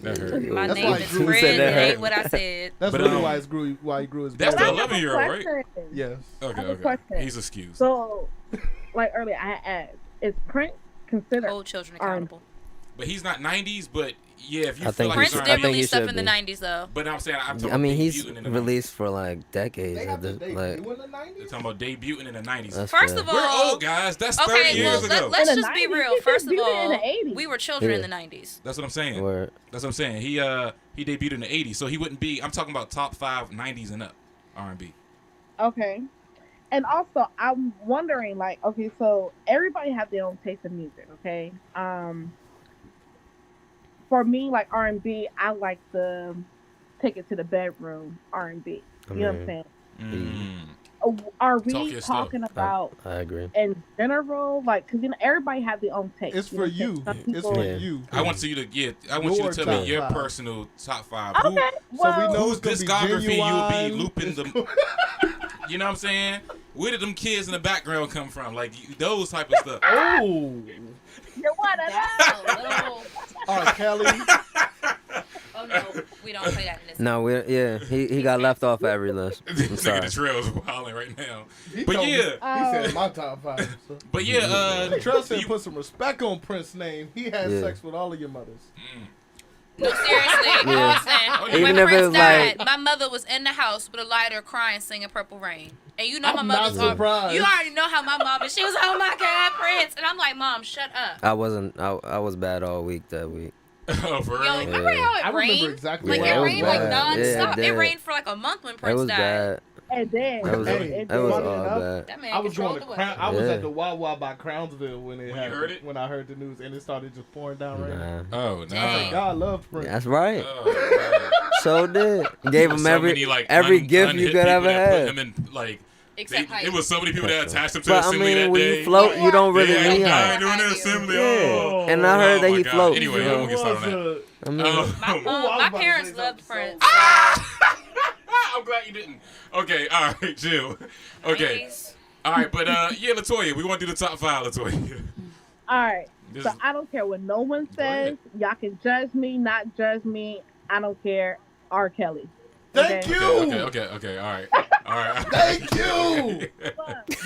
That hurt. My That's name why is Drew Fred. said that It ain't hurt. what I said. That's But, really why he grew his that's beard. the 11-year-old, right? Question. Yes. Okay, I have a okay. question. He's excused. So, like earlier, I had asked, is Prince considered Hold children accountable. But he's not 90s, but yeah, if you I feel think like Prince he's I did R&B, think he release stuff should in the be. 90s though. but I'm saying I'm talking I mean, about he's debuting in the released for like decades. They got the Like, debut in the 90s? 90s. They're talking about debuting in the 90s. that's First fair. of all, We're old, guys. That's 30 okay, years well ago. let's In the just be 90s, real. he First of debuted in all, the 80s. we were children in Yeah. the 90s. That's what I'm saying. Word. That's what I'm saying. He debuted in the 80s, so he wouldn't be. I'm talking about top 5 90s and up R&B. Okay. And also, I'm wondering, like, okay, so everybody have their own taste in music, okay? For me, like R&B, I like the take it to the bedroom R&B. You know what I'm saying? Mm. are Talk we your stuff. talking about I agree. in general? Like, because everybody has their own taste. It's for you. Some It's people- for Yeah. you. I want you to Your tell me top your five. personal top 5. Okay, So we well, know Whose it's gonna discography be you will be Genuine. looping them? You know what I'm saying? Where did them kids in the background come from? Like those type of stuff. Oh, you want That's a little. R. Kelly. Oh no, we don't play that in this. No, he got left off every list. I'm Nigga, sorry. the trail's wilding right now. He But told me- yeah, he said my top 5. So. but yeah. Trell said put some respect on Prince's name. He had Yeah. sex with all of your mothers. No, seriously. Yeah. Listen, Even when if it Prince was died, like- my mother was in the house with a lighter crying, singing Purple Rain. And you know I'm my not mother's surprised. You already know how my mom is. She was, oh my God, Prince. And I'm like, Mom, shut up. I wasn't. I was bad all week that week. Oh, for Yo, real? remember how it I remember rained? exactly Like, what it it was rained like bad. Yeah, nonstop. it It did. rained for like a month when It Prince was died. bad. And then It was. Hey, It was funny all enough, bad. That man I was going controlled to the Crown. weather. I was Yeah. at the Wawa by Crownsville when it When you happened. heard it? When I heard the news and it started just pouring down rain. Nah. Oh, I said, no. God loved Prince. That's right. Oh, So did. Gave him so every many, like, every gift you unhit could people ever that put have. him in, like, Except it height. was so many people that attached him to the But I assembly that mean, when day. you float, you don't really yeah, need guy height. doing the assembly. Yeah. Oh. And I heard Oh, that my he God. floats. Anyway, so, I won't get started on that. I mean, My I was my about to parents say loved something Prince. I'm glad you didn't. Okay, all right, chill. Okay, Ladies, all right, but yeah, Latoya, we want to do the top 5, Latoya. All right. This So is- I don't care what no one Go ahead. says. Y'all can judge me, not judge me. I don't care. R. Kelly. Thank Okay? you. Okay, all right, all right. Thank you.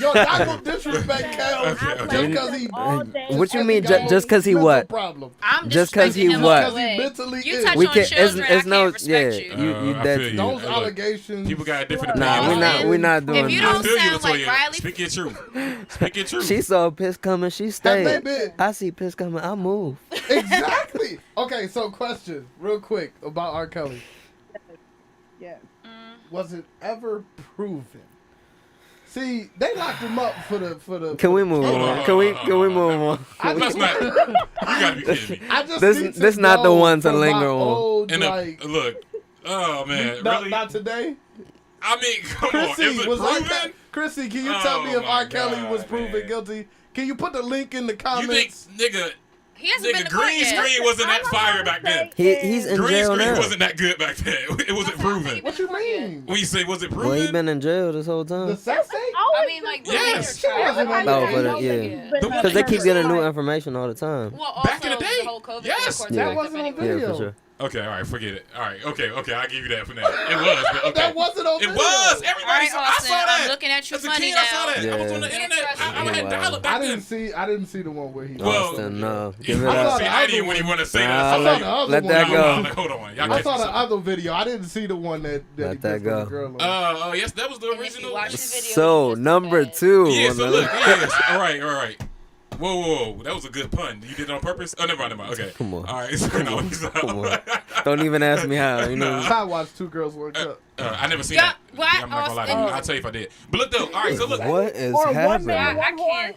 Yo, y'all gonna disrespect Kel Okay, I okay. play just 'cause him he. all day, What you every mean, day. just 'cause he mental what? Problem. I'm Just 'cause he disrespecting him what? all the way. Mentally You ill. touch We on can't. children, It's I no. can't respect Yeah. you. You I dead. feel you. Those Look, allegations. People got different Look. opinions. Nah, we're not doing If you I that. don't feel you, sound like Latoya. Riley- Speak your truth. Speak your truth. She saw piss coming. She Have they stayed. been? I see piss coming. I move. Exactly. Okay, so question, real quick, about R. Kelly. Yeah. Was it ever proven? See, they locked him up for the. Can we move Hold on? on, Can we hold on. move on? Let's not. You gotta be kidding me. I just This- need to this not the know one to from linger my on. Old, And like, look, oh man, not, really? not today. I mean, come on, Chrissy, is it was R. proven? Kelly, Chrissy, can you tell me Oh if R. my Kelly was God, proven man. guilty? Can you put the link in the You think, comments? nigga, He hasn't been nigga, to court green yet. screen wasn't that All I'm fire gonna back then. say He's is- in Green jail screen now. wasn't that good back then. It wasn't proven. What you mean? When you say was it proven? Well, he been in jail this whole The time. sex tape? I mean, like, Yes. the major She wasn't trial. on Oh, the- but yeah. The one Because they that keep was getting new like- information all the time. Well, also, Back in the day? the whole COVID Yes. thing, of course, That backed wasn't up on anyway. video. Yeah, for sure. Okay, all right, forget it. All right, okay, I'll give you that for now. It was, but okay. That wasn't on It video. was. All Everybody right, saw. I Austin, saw that. I'm looking at you As a funny kid, now. I saw that. I was on the Yeah. internet. I had Wow. dial-up back I then. didn't see the one where he. Well, Austin, no. Yeah, Give it I saw up. see, the I other didn't even one. want to say Nah, that. I So saw like, the other let one. that no, go. like, hold on, y'all I catch saw the yourself. other video. I didn't see the one that Let he that pissed on the go. girl on. Oh, yes, that was the And if you original. watch the video, So it's just number bad. 2. Yeah, on so the look, list. yes. All right. Whoa. That was a good pun. You did it on purpose? Oh, never mind. Okay. Come on. All right. So, no, Come on. Don't even ask me how. You know. I watched Two Girls One Cup. I never seen Yeah, that. what? I'm not gonna lie to you. Austin. I'll tell you if I did. But look though. All right. So look. What is Or one happening? man, I one can't.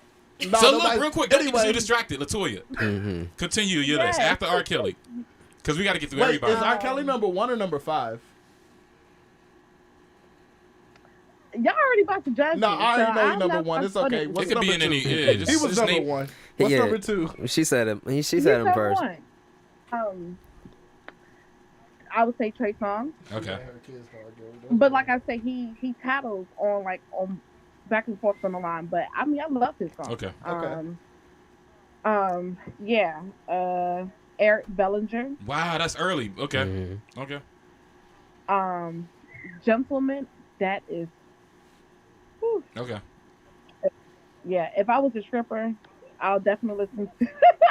No, So nobody- look, real quick. Don't get too Anyway, distracted, Latoya. Mm-hmm. Continue your list Yes. after R. Kelly, because we got to get through wait, everybody. is R. Kelly number 1 or number 5? Y'all already about to judge No, me. I already so know I'm you're number not 1. It's gonna okay. put What's It could be number in 2? any. Yeah, He was just number name. 1. What's Yeah. number 2? She said it. She You said him first. one. I would say Trey Songz, Okay. but like I said, he tattles on back and forth on the line. But I mean, I love his song. Okay. Yeah. Eric Bellinger. Wow, that's early. Okay. Mhm. Okay. Gentleman. That is. Whew. Okay. Yeah. If I was a stripper, I'll definitely listen.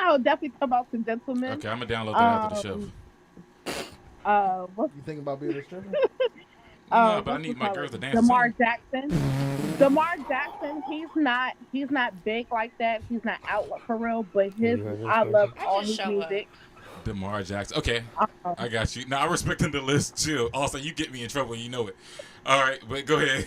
I'll definitely come out to Gentleman. Okay. I'm gonna download that after the show. What's You think about being a stripper? No, but I what's need it my called? girls to dance. Lamar Jackson. Lamar Jackson, he's not big like that. He's not out for real, but his You heard this I first? love I all just his show music. DeMar Jackson. Okay. Um, I got you. Now I'm respecting the list. Chill. Also, you get me in trouble. You know it. All right, but go ahead.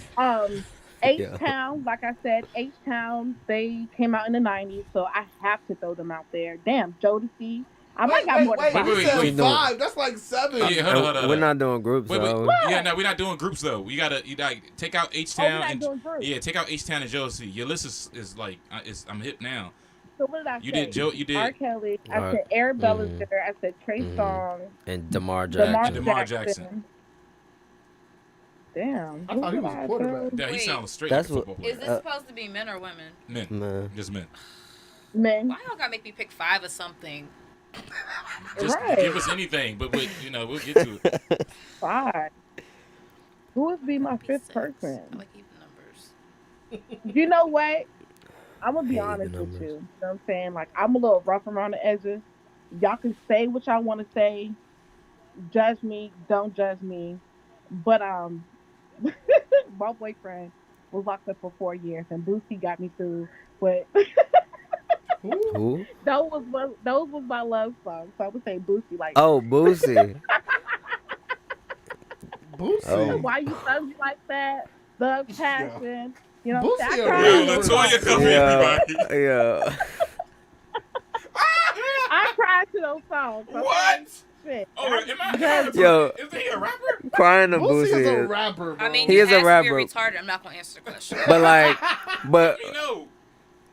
H-Town, like I said, H-Town, they came out in the 90s, so I have to throw them out there. Damn, Jodeci. I might got more than 5. You said wait. 5. That's like 7. Yeah, hold on. We're not doing groups, though. Yeah, no, we're not doing groups though. You gotta take out H Town and take out H Town and Josie. Your list is like I'm hip now. So what did I say? You did R. Kelly. I said Arabella's there. I said Trey Songz. And DeMar Jackson. Damn. I thought he was a quarterback. Yeah, he sounds straight like a football player. Is this supposed to be men or women? Men. Just men. Men. Why y'all gotta make me pick 5 or something? Just give us anything, but we'll get to it. 5. Who would be my 5th person? I like even numbers. You know what? I'm gonna be honest with you. You know what I'm saying? Like, I'm a little rough around the edges. Y'all can say what y'all want to say. Judge me, don't judge me. But my boyfriend was locked up for 4 years, and Boosie got me through. But Who? those was my love songs. So I would say Boosie. Like, oh, Boosie. Boosie. Oh. Why you love me like that? The passion. You know, Boosie Latoya, come here, everybody. Yeah. I cried to those songs. Okay? What? Shit. Oh, am I? Yo. Is he a rapper? Crying to Boosie is a Boosie. rapper, bro. I mean, He you is a asked rapper. me retarded. I'm not gonna answer the question. But like,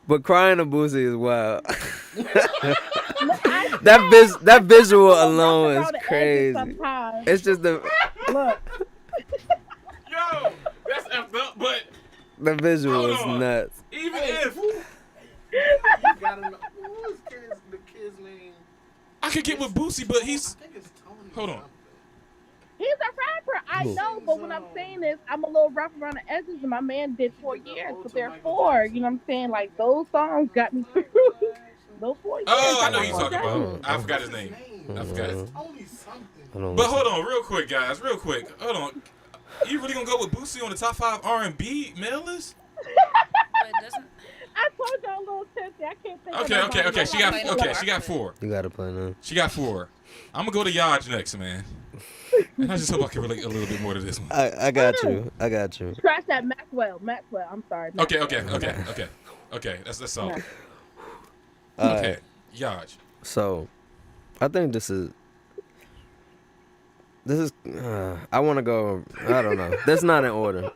but crying to Boosie is wild. that visual alone is crazy. It's just the look. Yo, that's effed up, but the visual is nuts. even if you gotta know who is the kid's name. I could get with Boosie, but he's. I think it's Tony. Hold on. He's a rapper, I know, but what I'm saying is I'm a little rough around the edges, and my man did 4 years, but therefore, you know what I'm saying? Like, those songs got me through those 4 years. Oh, I know who you're talking about. I forgot his name. I forgot his name. Tony something. But hold on, real quick, guys. Real quick. Hold on. You really gonna go with Boosie on the top 5 R&B male list? But doesn't I told y'all a little tipsy. I can't think of nobody. Okay. She got 4. You gotta play now. She got 4. I'm gonna go to Yaj next, man. And I just hope I can relate a little bit more to this one. I got you. Scratch that Maxwell. I'm sorry. Okay. Maxwell. Okay. That's all. Yeah. Okay, Yaj. So, I think this is. I want to go. I don't know. That's not in order.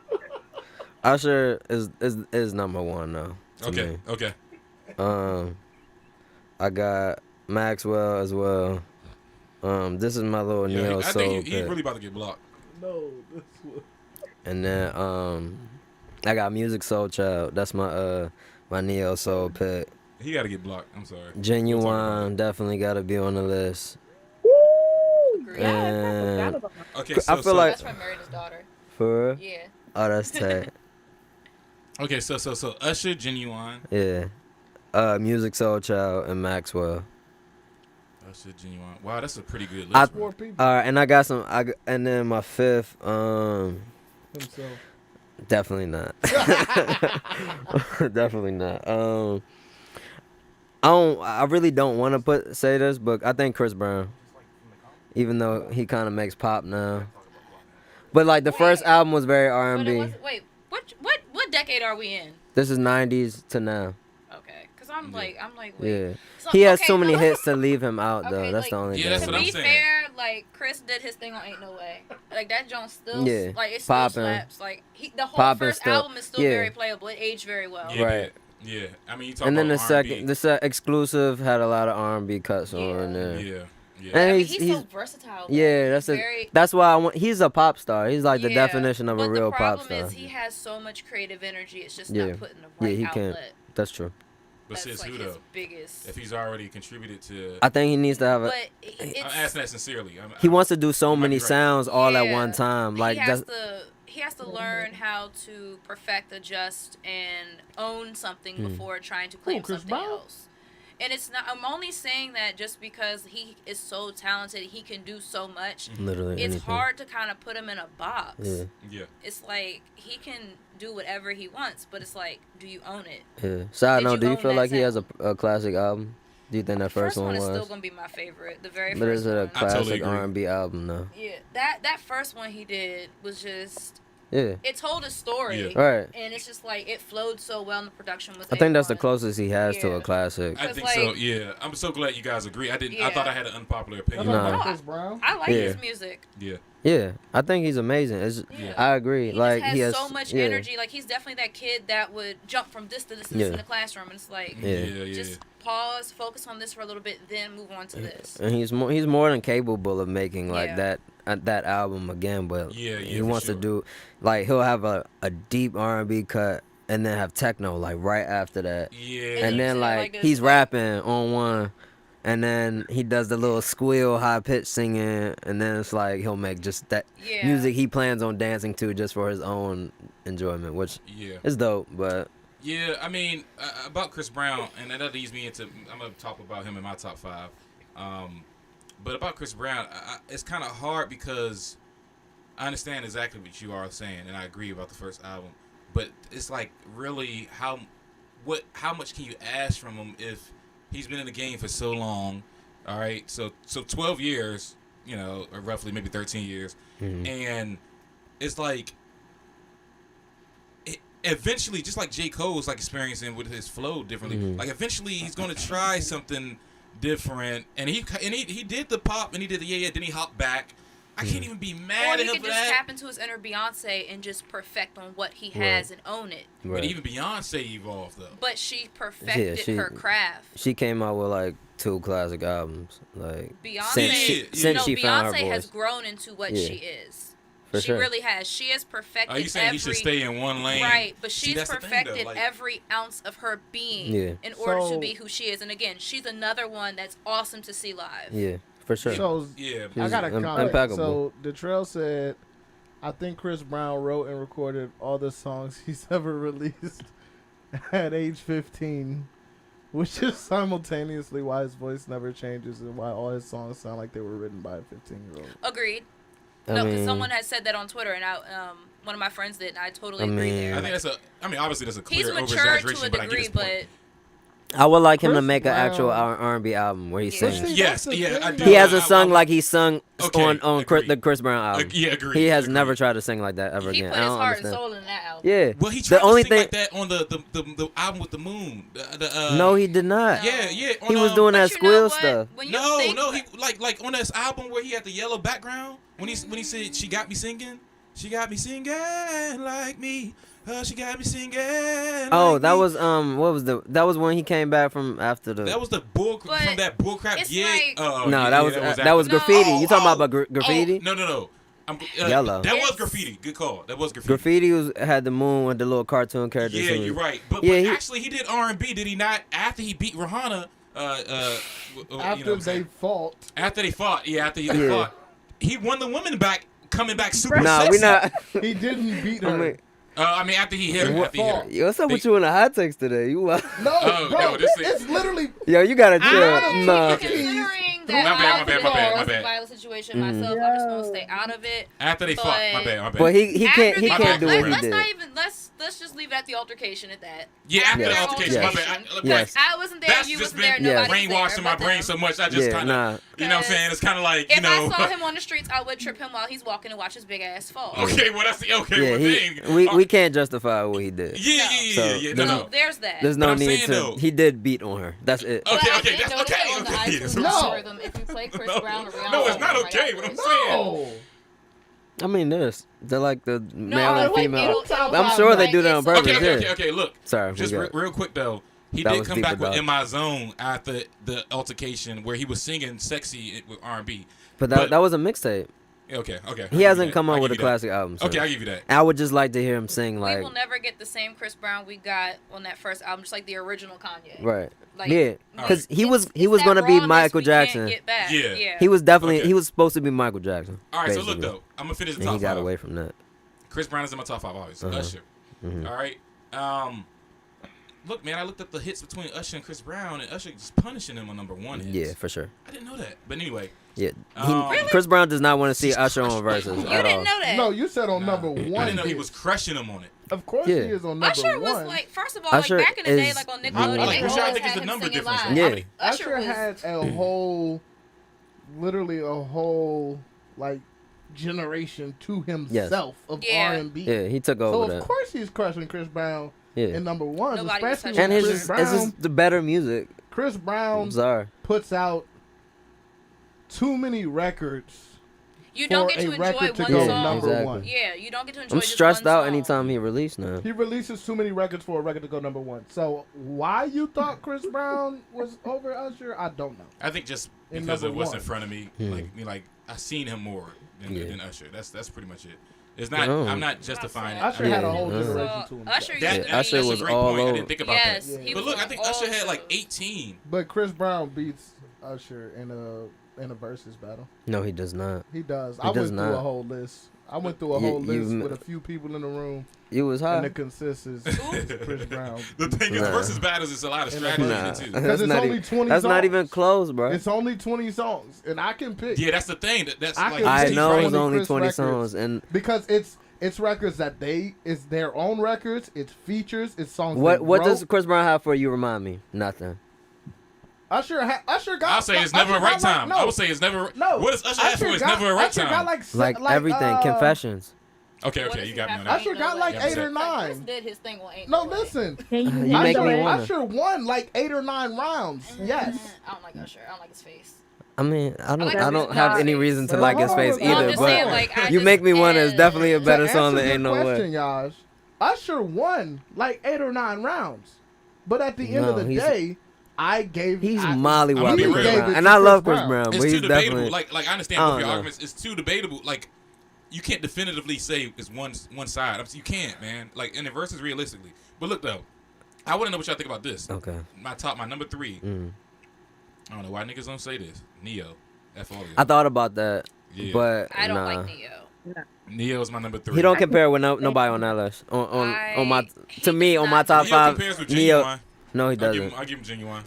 Usher is number 1 though. Okay. I got Maxwell as well. This is my little neo I soul think he's pick. really about to get blocked. No, this was. And then I got Music Soul Child. That's my my neo soul pick. He got to get blocked. I'm sorry. Genuine definitely got to be on the list. And Okay, I feel like that's from Married His Daughter. for real? Yeah. Oh, that's tight. Okay, so Usher, Genuine. Yeah. Music Soul Child and Maxwell. Usher, Genuine. Wow, that's a pretty good list. 4 people. All right, and I got some. And then my 5th. Himself. Definitely not. Definitely not. I really don't want to say this, but I think Chris Brown, even though he kind of makes pop now. But like the first album was very R&B. Wait, what decade are we in? This is 90s to now. Okay, because I'm like, wait. Yeah. So, He has okay, too many but- hits to leave him out though. Okay, That's like, the only Yeah, thing. that's To what I'm be saying. fair, like Chris did his thing on Ain't No Way. Like that joint still, Yeah, like it still poppin'. slaps. Like the whole Poppin' first still. album is still Yeah. very playable. It aged very well. Yeah, Right. Yeah, I mean, you talk And then the about second, R&B. exclusive had a lot of R&B cuts Yeah. on there. Yeah. And I mean, he's so versatile. man. yeah, He's very, that's why I want. He's a pop star. He's like the yeah, definition of a but real pop the star. problem is he has so much creative energy. It's just Yeah. not put in the right he outlet. can't. That's true. But That's says like who his though? biggest. If he's already contributed to, I think he needs to have a. But I'm it's, asking that sincerely. He wants to do so You might many be right. sounds all at Yeah. one time. Like he has to learn how to perfect, adjust, and own something before trying to claim Chris something Brown? else. And it's not. I'm only saying that just because he is so talented, he can do so much. literally It's anything. hard to kind of put him in a box. Yeah, Yeah. It's like he can do whatever he wants, but it's like, do you own it? yeah. Side Did note, you do you own feel that like he has sound? a classic album? Do you think that first one is still was? gonna be my favorite. The very But first is it a one. totally classic agree. R&B album though? Yeah, that first one he did was just Yeah. It told a story. Yeah. Right. And it's just like it flowed so well and the production was I think that's the A1. closest he has to a classic. I think so. Yeah, I'm so glad you guys agree. I didn't. I thought I had an unpopular opinion. Nah. Chris Brown. I like his music. Yeah. Yeah, I think he's amazing. I agree. He like just he has so much energy. Like he's definitely that kid that would jump from this to this to this in the classroom, and it's like just pause, focus on this for a little bit, then move on to this. And he's more than capable of making like that album again. But he wants to do like he'll have a deep R&B cut and then have techno like right after that. Yeah. And then like he's rapping on one. And then he does the little squeal, high pitch singing, and then it's like he'll make just that music he plans on dancing to just for his own enjoyment, which is dope. But yeah, I mean about Chris Brown, and that leads me into I'm gonna talk about him in my top 5. But about Chris Brown, it's kind of hard because I understand exactly what you are saying, and I agree about the first album. But it's like really how much can you ask from him if he's been in the game for so long, all right? So 12 years, you know, or roughly maybe 13 years. And it's like eventually, just like J. Cole's like experiencing with his flow differently, like eventually he's going to try something different. And he did the pop and he did the then he hopped back. I can't even be mad at him for that. Or he could just tap into his inner Beyonce and just perfect on what he has and own it. But even Beyonce evolved, though. But she perfected her craft. She came out with, like, 2 classic albums. Like, Beyonce, since she found her voice. Beyonce has grown into what she is. For she really has. She has perfected Are you saying he should stay in one lane? Right, but she's perfected every ounce of her being in order to be who she is. And again, she's another one that's awesome to see live. Yeah. For sure. So, I got a comment. Impeccable. So, Detrell said, I think Chris Brown wrote and recorded all the songs he's ever released at age 15, which is simultaneously why his voice never changes and why all his songs sound like they were written by a 15-year-old. Agreed. No, because someone had said that on Twitter, and one of my friends did, and I totally agree there. I think obviously that's a clear He's matured to a but degree, but I would like him to make an actual R&B album where he sings. Yes, I do. He hasn't sung like he sung on the Chris Brown album. Agreed. He has never tried to sing like that ever again. He put his heart and soul in that album. Yeah. Well, he tried to sing like that on the album with the moon. No, he did not. Yeah. He was doing that squeal stuff. No, he like on this album where he had the yellow background when he said she got me singing like me. She got me singing. Oh, that was that was when he came back from after the. That was the from that bullcrap gig. That was graffiti. You talking about graffiti? No. Yellow. That was graffiti. Good call. That was graffiti. Graffiti had the moon with the little cartoon characters. Yeah, you're right. But actually, he did R&B. Did he not? After he beat Rihanna. After they fought. After they fought. He won the women back, coming back super sexy. We not. He didn't beat her. After he hit her. Yo, what's up with you in the hot takes today? You no, bro, it's literally. Yo, you gotta chill. No. Considering that my bad. Violent situation myself, I'm just gonna stay out of it. After they fought, my bad. But he can't do what he did. Let's just leave it at the altercation at that. Yeah, after the altercation, my bad. Yes. I wasn't there. You wasn't there. That's just been brainwashing my brain so much. I just kind of, you know what I'm saying? It's kind of like, if I saw him on the streets, I would trip him while he's walking and watch his big ass fall. Okay, well that's we can't justify what he did. Yeah. No. There's that. There's no need to. He did beat on her. That's it. Okay. That's okay. On the iTunes algorithm, if you play Chris Brown or Rihanna, no, it's not okay. What I'm saying. I mean, they're like the male and female. I'm I'm sure they do that on purpose. Okay. Look. Sorry. Just real quick though. He did come back with "In My Zone" after the altercation where he was singing "Sexy" with R&B. But that was a mixtape. Okay. He hasn't come out with a classic album. So. Okay, I'll give you that. I would just like to hear him sing like. We will never get the same Chris Brown we got on that first album, just like the original Kanye. Right. Like, yeah, because he was gonna be Michael Jackson. Yeah. He was definitely he was supposed to be Michael Jackson. All right, basically. So look though, I'm gonna finish the top 5. He got away from that. Chris Brown is in my top 5 always. Usher. All right. Look, man, I looked up the hits between Usher and Chris Brown, and Usher is punishing him on number 1 hits. Yeah, for sure. I didn't know that, but anyway. Yeah, really? Chris Brown does not want to see Usher on verses. You didn't know that? No, you said on number 1. I didn't know he was crushing him on it. Of course he is on number 1. Usher was like, first of all, like back in the day, like on Nickelodeon, they always had him singing live. Yeah. Usher had a whole, literally a whole, like, generation to himself of R&B. Yeah, he took over so that. of course he's crushing Chris Brown in number one, Nobody was especially touching when And Chris Brown. it's just the better music. Chris Brown I'm sorry. puts out too many records. You don't get to for a enjoy record to one go song. number Exactly. one. Yeah, you don't get to enjoy I'm just stressed one out song. anytime he release now. He releases too many records for a record to go number one. So why you thought Chris Brown was over Usher? I don't know. I think just In because number it was one. in front of me, like I seen him more than Usher. That's pretty much it. It's not. Oh. I'm not justifying it. Usher had a Yeah. whole Yeah. generation to him. Usher used That, to I be, mean, Usher that's was a great all point. I over. didn't think about yes, that. he But was look, on I think all Usher had of like those. 18. But Chris Brown beats Usher in a versus battle. No, he does not. He does. He I went does through not. a whole list. I went through a You- whole list you- with a few people in the room, You was and high. the consensus is Chris Brown. The thing is, Nah. versus battles is a lot of strategy in it too. Because it's not only even, 20 That's not songs. even close, bro. It's only 20 songs, and I can pick. Yeah, that's the thing. That's I like can I pick know it's 20 only Chris 20 records. songs, and Because it's records that it's their own records, it's features, it's songs. what they does wrote. Chris Brown have for you? Remind me. Nothing. Usher got? I'll say it's never a Usher right got like- time. no, I would say it's never. no. What does Usher have for? It's got- never a right Usher time. got Like everything. Confessions. Okay, What okay, does you he got me have on for that. Usher Ain't got No like Way? 8 or Like, Chris 9. did his thing on Ain't No, No Way. listen. Can you You make handle me it? wanna. Usher won like 8 or 9 rounds. Yes. I don't like Usher. I don't like his face. I mean, I like don't his have face. any reason to Well, like his hold face on, No, I'm either. just But saying, like, I You just- Make Me Wanna is definitely a To better answer song than your Ain't No Way. question, Yash, Usher won like 8 or 9 rounds. But at the end of No, the he's- day, He's I'm mollywopping gonna be Chris real. Brown, Gave it and to I Chris love Chris Brown. Brown, It's but too he's debatable. definitely Like I understand I both don't your know. arguments. It's too debatable. Like you can't definitively say it's one side. You can't, man. Like in the verses, realistically. But look though, I want to know what y'all think about this. okay. My number 3. Mm. I don't know why niggas don't say this. Neo. F all of I thought about that, Yeah. but I don't nah. like Neo. Neo is my number 3. He don't compare with nobody on that list. On my to me on my top Neo 5. compares with Neo, Genuine. no, he I'll give doesn't. him Genuine.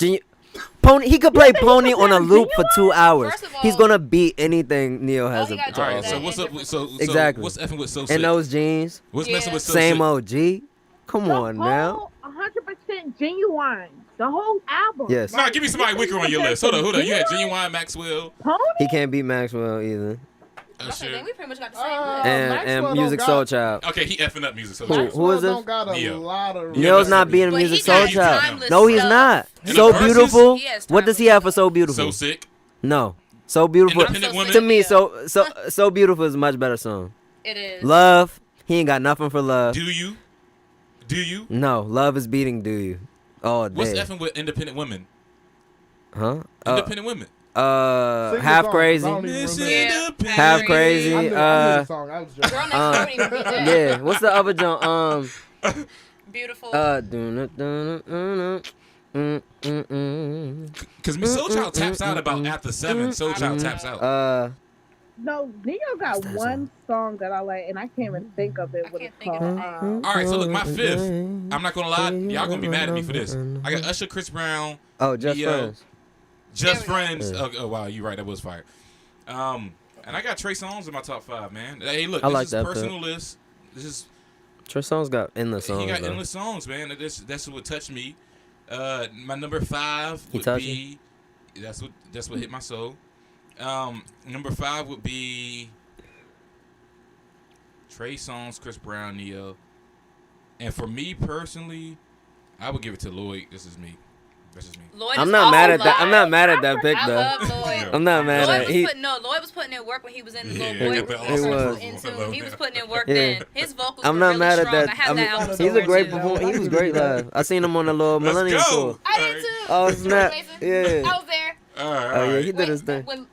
Pony, he could play Pony on a loop for 2 hours. First of all- He's gonna beat anything Neo has he to gotta do All right. that So in what's up? different So Exactly. what's effing with so sick? And those jeans, What's Yeah. messing with so same sick? OG. Come on now. 100% genuine. The whole album. Yes. Nah, give me somebody weaker on your list. Hold on. You had Genuine, Maxwell, Pony? He can't beat Maxwell either. Okay, Usher. then we pretty much got the same Uh, list. And Maxwell Music don't Soul got- Child. Okay, he effing up music. So Who? Maxwell is this? don't got a Neo. lot of. Yeah, Neo's that's not what being a But Music he Soul got Child. timeless No, he's stuff. not. In So the verses? beautiful. He has What does he timeless have for stuff. So Beautiful? So sick. No. So Beautiful. Independent so women. To me, Neo. so Beautiful is a much better song. It is. Love. He ain't got nothing for Love. Do you? No, Love is beating Do You all day. What's effing with independent women? Huh? Independent women. Sing the Half song, Crazy. 'cause I don't even Miss remember. Yeah. Independent. Half I Crazy. knew the song. I was joking. Girl Next Door didn't even beat that. Yeah. What's the other joint? Beautiful. Because Soul Child taps out about after 7. Soul Child taps out. No, Neo got that one song that I like, and I can't even think of it. What can't it's think of called. the name. All right, so look, my 5th. I'm not gonna lie, y'all gonna be mad at me for this. I got Usher, Chris Brown, Oh, Just Neo, Friends. Just There we Friends. go. Oh wow, you're right. That was fire. And I got Trey Songz in my top 5, man. Hey, look, I this like is that personal list. This is Trey Songz got endless songs. he got though. endless songs, man. That's what touched me. My number 5 He would touched be that's what hit my soul. Number 5 would be Trey Songz, Chris Brown, Neo. And for me personally, I would give it to Lloyd. This is me. Lloyd I'm is not also mad at that. live. I'm not mad at that pick I though. love Lloyd. I'm not mad Lloyd at was it. Lloyd was putting in work when he was in the Yeah, little boy. but group. also He was for- in tune. He was putting in work Yeah. then. His vocals I'm were not really mad at strong. that. I have that album. He's He's a Lloyd great too. performer. He was great live. I seen him on the little Let's Millennium go. Tour. I did too. Oh snap! Amazing. Yeah. I was there. All right. Oh yeah, he right. did his thing. When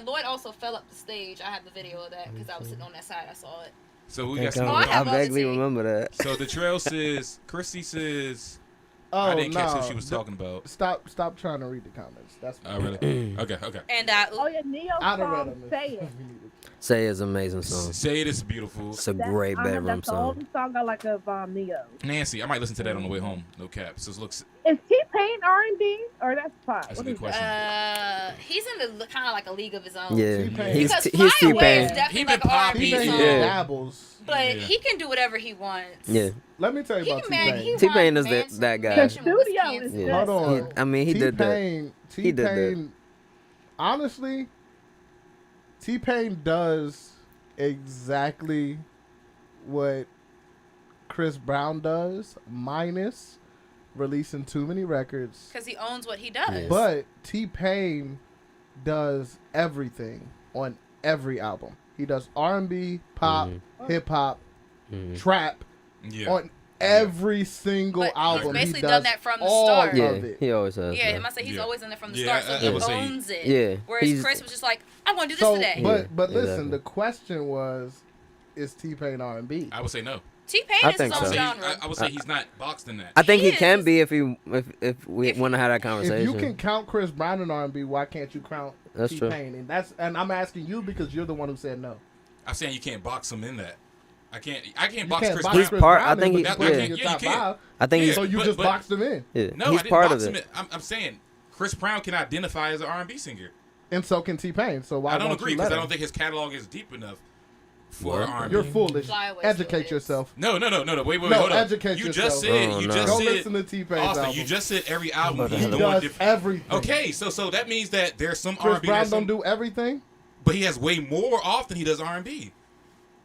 Lloyd also fell up the stage. I have the video of that because I was sitting on that side. I saw it. So we got Thank some. God. I have I other vaguely tea. remember that. So the trail says, Chrissy says, Oh, I didn't catch no. who she was talking about. Stop trying to read the comments. That's Oh, really? Okay. And Oh yeah, Neo I'd have read song them. "Say It." Say is an amazing song. Say it is beautiful. It's a That's- great bedroom That's the song. only song I like of Neo. Nancy, I might listen to that on the way home. No cap. So it looks. Is T-Pain R&B or that's pop? That's a What good is question. he's in the kind of like a league of his own. Yeah, T-Pain. he's Because he's Fly Away is T-Pain. definitely He like been an R&B poppy. T-Pain song. Yeah. dabbles. But Yeah. he can do whatever he wants. Yeah, Let me tell you about T-Pain. T-Pain is that guy. The studio is Yeah. good. Hold on. I mean, he did that. T-Pain, He did that. T-Pain, honestly, T-Pain does exactly what Chris Brown does, minus releasing too many records. Because he owns what he does. Yeah. But T-Pain does everything on every album. He does R&B, pop, hip hop, trap on every single But album. he's basically he does done that from the all start. of Yeah, it. he always has. Yeah, that. I must say he's always in there from the Yeah, start, so I he would say owns it. Yeah, Whereas he's- Chris was just like, I want to do this So, today. but Yeah, listen, exactly. the question was, is T-Pain R&B? I would say no. T-Pain I is his think own so. genre. I would say he's not boxed in that. I think He he is. can be if we want to have that If conversation. you can count Chris Brown in R&B, why can't you count That's true. T-Pain? And I'm asking you because you're the one who said no. I'm saying you can't box him in that. I can't box can't Chris box Brown. He's part- I in, think but he- you yeah. put him in your Yeah, you top can. five. I think Yeah. he's So you just but- boxed him in, yeah, No, he's I didn't part box of him it. in. I'm saying Chris Brown can identify as an R&B singer. and so can T-Pain. So why I don't won't agree you because let I don't him? think his catalog is deep enough for What? R&B. You're foolish. Fly away Educate still is. yourself. No. Wait. No, Hold up. educate You yourself. just said. Oh, You no. just Go said. listen to T-Pain's Austin, album. you just said every album He he's He doing does different. everything. Okay, so that means that there's some Chris R&B, Brown there's some, don't do everything. but he has way more often he does R&B.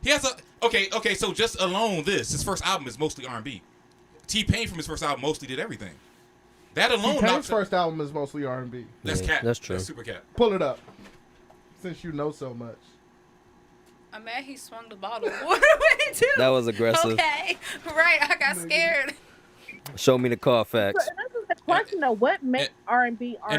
He has a okay. So just alone, his first album is mostly R&B. T-Pain from his first album mostly did everything. That alone, T-Pain's knocks first album is mostly R&B. That's Yeah, cap. that's true. That's super cap. Pull it up, since you know so much. I'm mad he swung the bottle. What do we do? That was aggressive. Okay, right. I got scared. Show me the Carfax. So this is the question though. What makes R&B R&B?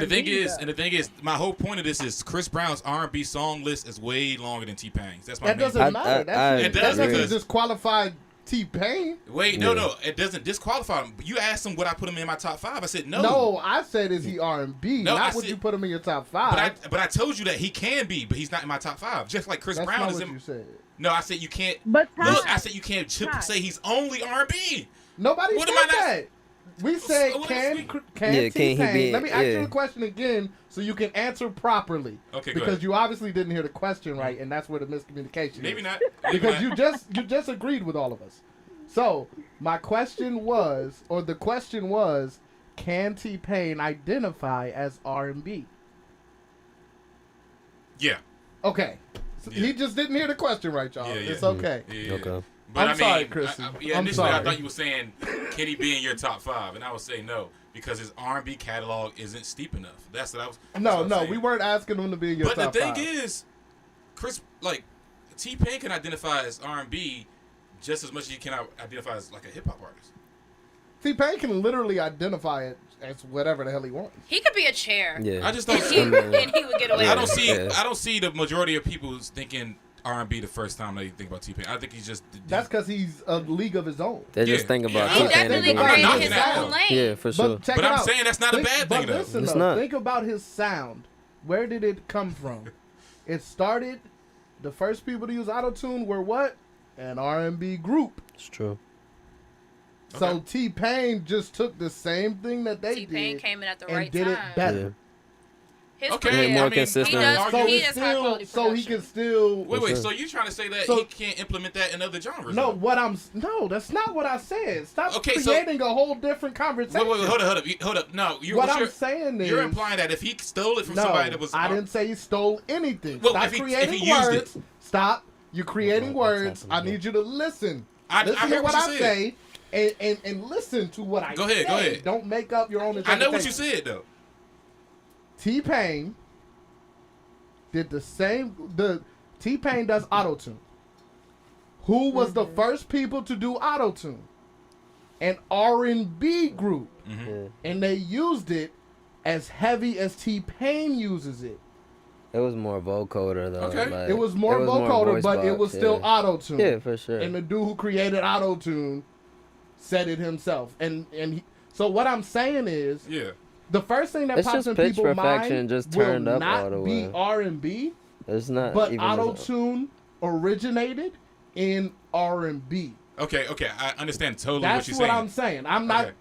And the thing is, my whole point of this is Chris Brown's R&B song list is way longer than T-Pain's. That's my That main doesn't point. matter. It That does doesn't because- disqualify T-Pain. Wait, Yeah. no, it doesn't disqualify him. You asked him would I put him in my top 5. I said no. No, I said is he R&B? No, not I would said- you put him in your top five. But I told you that he can be, but he's not in my top 5. Just like Chris That's Brown not is what in. you said. No, I said you can't. But Look, Ty, I said you can't Ty. say he's only R&B. Nobody What said am I not- that. We said So what can is can Yeah, can he T-Pain. be- Let me ask yeah. you the question again so you can answer properly. Okay, go Because ahead. you obviously didn't hear the question right, and that's where the miscommunication Maybe is. not. Maybe Because not. you just agreed with all of us. So my question was, or the question was, can T-Pain identify as R&B? Yeah. Okay. So Yeah. He just didn't hear the question right, y'all. Yeah, yeah. It's okay. Yeah. Okay. But I'm I mean, sorry, Chrissy. yeah, I'm initially I sorry. thought you were saying, can he be in your top 5? And I would say no, because his R&B catalog isn't steep enough. That's what I was. that's what I No, was no, saying. we weren't asking him to be in your But the top thing five. is, Chris, like T-Pain can identify as R&B just as much as he can identify as like a hip hop artist. T-Pain can literally identify it as whatever the hell he wants. He could be a chair. Yeah. I just don't. And he, and he would get away I with don't it. see. Yeah. I don't see the majority of people thinking R&B the first time they think about T-Pain. I think he's just. That's because he's a league of his own. They just Yeah. think about Yeah. He I'm T-Pain definitely and not created knocking his that own though. lane. Yeah, for sure. But check But it I'm out. saying that's not a Think- bad but thing, though. listen, It's though, not. think about his sound. Where did it come from? It started. The first people to use autotune were what? An R&B group. It's true. So Okay. T-Pain just took the same thing that they T-Pain did came in at the and right did time. it better. His Okay, career, more I mean, consistent. He does. So he it's does high still, quality so he production. can still. Wait. sure. So you trying to say that So- he can't implement that in other genres? No, though? no, that's not what I said. Stop Okay, so- creating a whole different conversation. Wait. Hold up. No, What I'm saying is, you're implying that if he stole it from no, somebody that was. I didn't say he stole anything. Well, Stop if he creating used it. words. Stop. You're creating What's words. I happening? need you to listen. I Listen to heard what what I you say and listen to what I Go ahead, say. go ahead. Don't make up your own I interpretation. know what you said though. T-Pain did the same. The T-Pain does autotune. Who was the first people to do autotune? An R&B group. Yeah. And they used it as heavy as T-Pain uses it. It was more vocoder though. Okay. like, It was more vocoder, voice but it box, was still yeah. auto-tune. Yeah, for sure. And the dude who created auto-tune said it himself. So what I'm saying is, Yeah. the first thing that It's pops just in pitch people's perfection mind just will turned up not all the be way. R&B, It's not but even auto-tune originated in R&B. Okay. I understand totally That's what you're what saying. I'm saying. I'm not. Okay.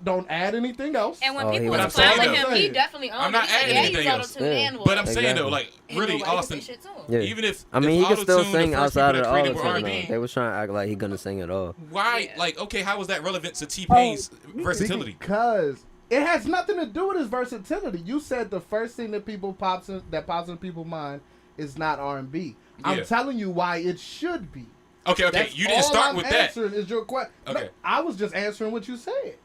Don't add anything else. And when Oh, he people was was saying clowning though. him, he definitely owned I'm not it. He said, adding yeah, anything he's else. auto-tune Yeah. and But I'm voice. saying though, Exactly. like And really, nobody could Austin. say shit to him. Yeah. Even if I mean, he could still auto-tune, the sing first outside people of that all the created time. R&B, They was trying to act like he gonna sing at all. Why? Yeah. Like, okay, how is that relevant to T-Pain's versatility? Because it has nothing to do with his versatility. You said the first thing that pops in people's mind is not R&B. I'm Yeah. telling you why it should be. Okay. That's You didn't all start I'm with that. answering is your question. Okay. I was just answering what you said.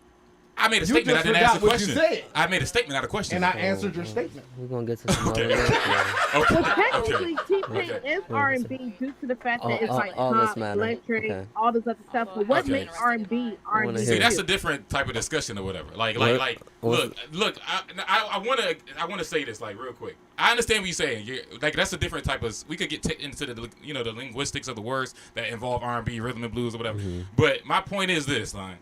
I made a You statement. I just didn't ask a forgot what you question. said. I made a statement, not a question. And I answered your statement. We're gonna get to some Okay. other lyrics. Okay. Well, technically, Okay. T-Pain Okay. is R&B due to the fact that it's like all this pop, matter. electric, Okay. all this other stuff. But what Okay. makes R&B R&B? See, hear that's to a different type of discussion or whatever. Like, What- look. I want to say this like real quick. I understand what you're saying. Like, that's a different type of. We could get into the the linguistics of the words that involve R&B, rhythm and blues or whatever. But my point is this, like,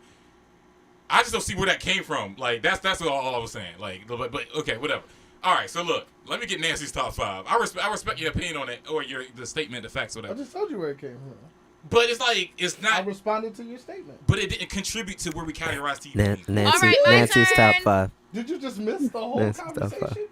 I just don't see where that came from. Like, that's all I was saying. Like, but okay, whatever. All right, so look, let me get Nancy's top 5. I respect your opinion on it or the statement, the facts, I whatever. just told you where it came from. But it's like it's I not. responded to your statement. But it didn't contribute to where we categorize TV. Nancy, All right, my Nancy's turn. top 5. Did you just miss the whole That's tough, conversation?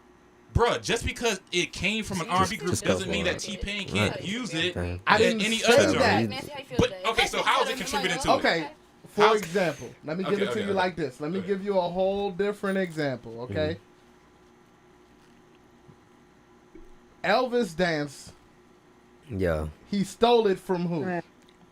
Bruh, just because it came from an R&B group just go doesn't for mean it. that T-Pain can't Right. use it Okay. I than didn't any say other that. genre. Nancy, how you feel But today? okay, so how is it contributing to it? Okay, for How's- example, let me give Okay, it to okay, you okay. like this. Let me Okay. give you a whole different example, okay? Elvis dance, Yeah. he stole it from who? Right.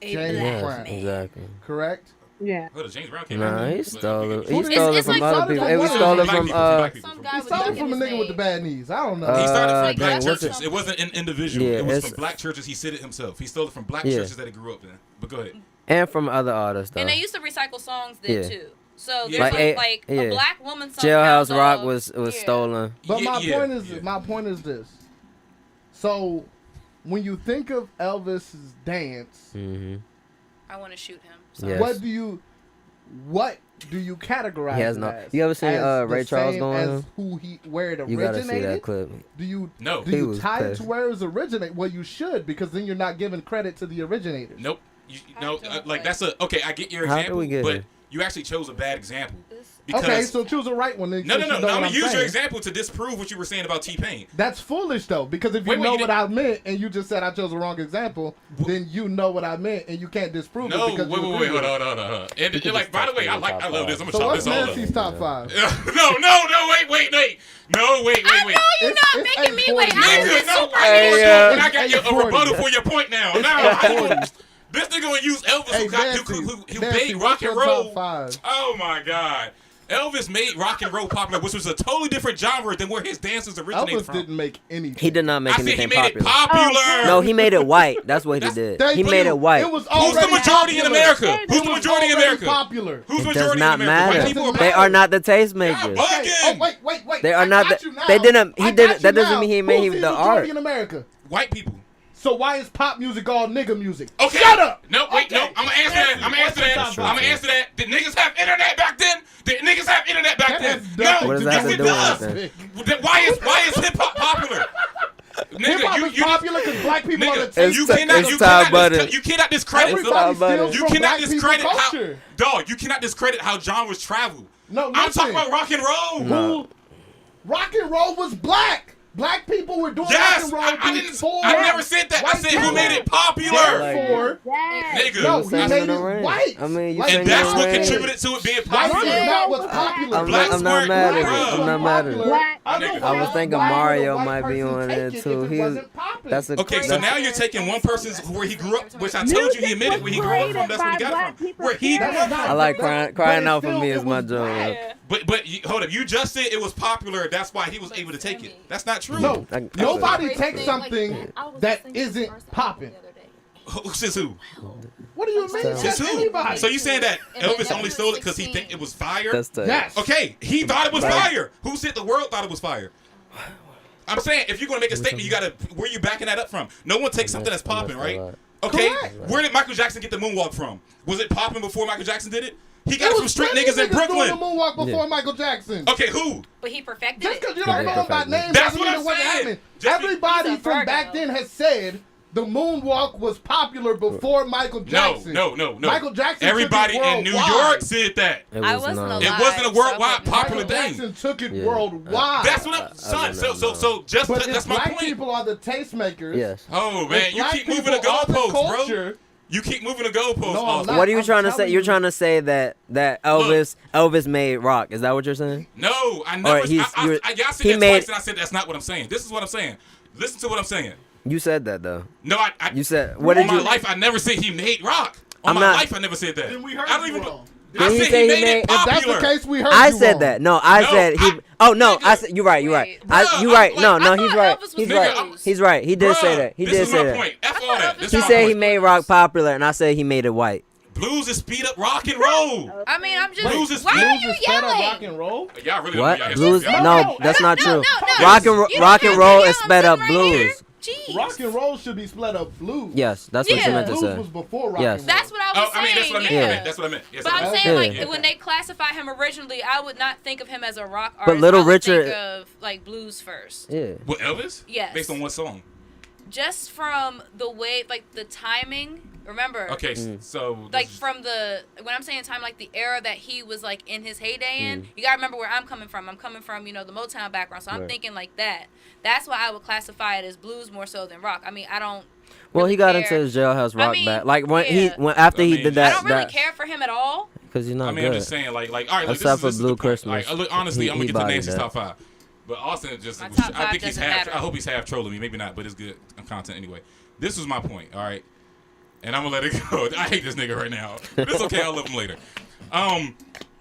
James Yes, Brown, exactly. correct? Yeah. Hold on, James Brown came Nah, out. he But stole it. we He can- stole it it's from like other people. Hey, we some stole it black from people, black people. Some He guy with stole it Duke from in a his nigga with the name. bad knees. I don't know. He started from Dang, black what's churches. it? It wasn't an individual. Yeah, it was it's- from black churches. He said it himself. He stole it from black Yeah. churches that he grew up in. But go ahead. And from other artists, though. And they used to recycle songs then Yeah. too. So Yeah. there's Like, like yeah. a black woman song. Jailhouse Hound Rock Dog. was Yeah. stolen. But Yeah, my point is this. So, when you think of Elvis's dance, Mm-hmm. I want to shoot him. Yes. what do you categorize He has it no- as? you ever seen, As the Ray Charles same going as on? where it You gotta see that originated? clip. Do you No. do He you was tie it pissed. to where it was originate? Well, you should, because then you're not giving credit to the originators. Nope. No, I don't like like- that's a okay. I get your How do example, we get but here? you actually chose a bad example. This- Because Okay, so choose a right one. Then, no. since you know I'm what gonna I'm use your saying. example to disprove what you were saying about T-Pain. That's foolish though, because if you Wait, know you what didn't- I meant and you just said I chose the wrong example, then you know what I meant and you can't disprove No, it because you agree wait, with hold it. on. And could like, just by the touch way, on your I top love this. I'm five. gonna So chop what's this all up. Nancy's top 5? No, wait. No, wait. I know you're It's- not it's making me wait. 8:40. I'm Nigga, no, super I into know it. I got you a 8:40. rebuttal for your point now. It's Now, 8:40. this nigga gonna use Elvis Hey, who Nancy, made what's rock and your roll. top 5? Oh my God. Elvis made rock and roll popular, which was a totally different genre than where his dances originated Elvis from. didn't make anything. He did not make I said he anything made it popular. popular. No, he made it white. That's what he That's- did. Thank He made you. it white. It was Who's the already majority in popular. America? It Who's the was majority in already America? popular. Who's the It does majority not in America? White matter. people or Doesn't They black are people? not the tastemakers. Yeah, Okay. Bugging. Oh, wait. They are I not got the- you now. they didn't- he I didn't- got you that doesn't now. mean he made Who's the majority art. in America. White people. So why is pop music all nigga music? Okay. Shut up. No, wait, no. Okay. I'm gonna answer that. I'm gonna answer that. That's I'm gonna answer that. Did niggas have internet back then? Did niggas have internet back That then? has No. nothing What does to that have Yes, to it do with does. anything? Then why is hip hop popular? Hip hop is popular because black people are the Nigga, taste you It's- cannot, it's you Todd cannot, Butter. you cannot discredit. Everybody Todd Butter. steals You from cannot black people discredit how, culture. dog. You cannot discredit how genres travel. No, I'm listen. talking about rock and roll. Who? Rock and roll was black. Black people were doing rock Yes, and roll I didn't. before. I never said that. I White said who people. made it popular. Therefore, Yes. Nigga. no, You he sang made in the it rain. white. I mean, you Like, sang And in that's the what rain. contributed to it being White is popular. not what's popular. I'm Blacks not weren't- mad at Bruh. it. I'm not mad at it. Black- I was otherwise, thinking why would a Mario white might be person on take there, it if too. it He was- wasn't popping? That's a Okay, so that's- now you're taking one person's where he grew up, which I told you he admitted where he grew up from. That's where he got it from. Where he grew That's up not- from. I like but crying it's out for still- me it is my was joke. black. Yeah. But hold up, you just said it was popular. That's why he was able to take it. That's not true. No, I- nobody Crazy takes thing, something that isn't popping. Who says who? What do you mean? Says Says Just who? anybody. So you saying that And then Elvis that only was stole it because he 16. think it was fire? That's the Yes. Okay, he thought it was Right. fire. Who said the world thought it was fire? I'm saying if you're gonna make a statement, you gotta where you backing that up from. No one takes something that's popping, right? Okay, Correct. where did Michael Jackson get the moonwalk from? Was it popping before Michael Jackson did it? He got There it from was street plenty niggas in of doing the Brooklyn. moonwalk before Yeah. Michael Jackson. Okay, who? But he perfected Just it. because you Yeah, don't know about perfect. names That's doesn't what mean I'm it wasn't saying. happening. Just be- Everybody He's a from Virgo. back then has said the moonwalk was popular before Michael Jackson. No. Michael Jackson Everybody took it in New worldwide. York said that. I wasn't alive. It wasn't a so I worldwide wouldn't know. popular Michael thing. Jackson took it Yeah. worldwide. That's what I'm, son. don't So know. just But that's if my black point. people are the tastemakers. Yes. Oh man, if you black keep moving the people are the goalposts, bro. culture, You keep moving the goalposts. No, I'm off. not. What are you I'm trying to say? telling You're you. trying to say that Elvis made rock. Is that what you're saying? No, I never. Or he's- Y'all said he that made- twice, and I said that's not what I'm saying. This is what I'm saying. Listen to what I'm saying. You said that though. No, You said what did on you? my life, I never said he made rock. On I'm my not- life, I never said that. Then we heard I don't you even. wrong. I Did he said say he he made made- it If that's popular. the case, we heard I you said wrong. that. No, I No, said he. I- Oh no, I nigga. said you're right. You're right. Wait. Bruh, You right. I'm No, like- no, I he's thought right. Elvis was He's Nigga, right. I'm- He's right. He did say Bruh, that. He this did is say my that. point. F I all thought that. Elvis This He is my said he point. made rock popular, and I said he made it white. Blues is speed up rock and roll. I mean, I'm just. Blues is Why are blues you is fed up yelling? rock and roll. Y'all really What? don't know Blues? y'all No, No, that's not true. No. Rock and You don't rock and have roll to is yell. sped I'm up sitting right here. blues. Jeez. Rock and roll should be split up blues. Yes, that's what you Yeah. meant to Blues say. was before rock Yes. and roll. That's what I Oh, was I saying. mean, that's what I meant. Yeah. That's what I meant. Yes, But I'm That's saying, good. like, when they classify him originally, I would not think of him as a rock But artist. Little I would Richard- think of, like, blues first. Yeah. With Elvis? Yes. Based on what song? Just from the way, like, the timing. Remember? Okay, Mm. so Like, this is- from the, when I'm saying time, like, the era that he was, like, in his heyday Mm. in, you gotta remember where I'm coming from. I'm coming from, you know, the Motown background. So I'm Right. thinking like that. That's why I would classify it as blues more so than rock. I mean, I don't. Well, really he got care. into his jailhouse rock mean, back. Like when yeah. when after I he mean, did I that. don't really care for him at all. Because he's not I mean, I'm good. just saying, like, all right, look, Except for this is Blue the point. Christmas. Like, look, honestly, I'm He gonna get to bodied Nancy's that. top 5. But Austin just, My was, top I think five he's doesn't half. matter. I hope he's half trolling me. Maybe not, but it's good content anyway. This was my point. All right, and I'm gonna let it go. I hate this nigga right now, but it's okay. I'll love him later.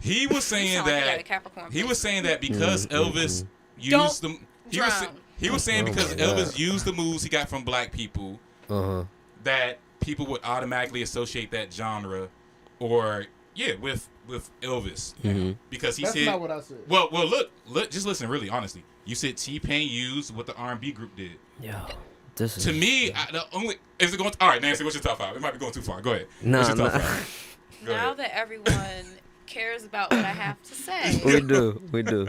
He was saying sound like you got a that Capricorn he was saying that because Elvis used Don't the drown. he was saying Oh because my God. Elvis used the moves he got from black people Uh-huh. that people would automatically associate that genre or with Elvis Mhm. because he That's said not what I said. well look just listen really honestly, you said T-Pain used what the R&B group did. Yo, this is To me, the only is it going all right, Nancy, what's your top 5? It might be going too far. Go ahead. Nah, What's your top nah. 5? Go Now ahead. that everyone cares about what I have to say, we do.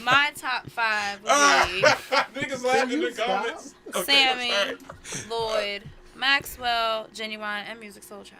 my top 5 would be Niggas laughing in the stop? comments. Okay, I'm Sammy, sorry. Lloyd, Maxwell, Genuine, and Music Soul Child.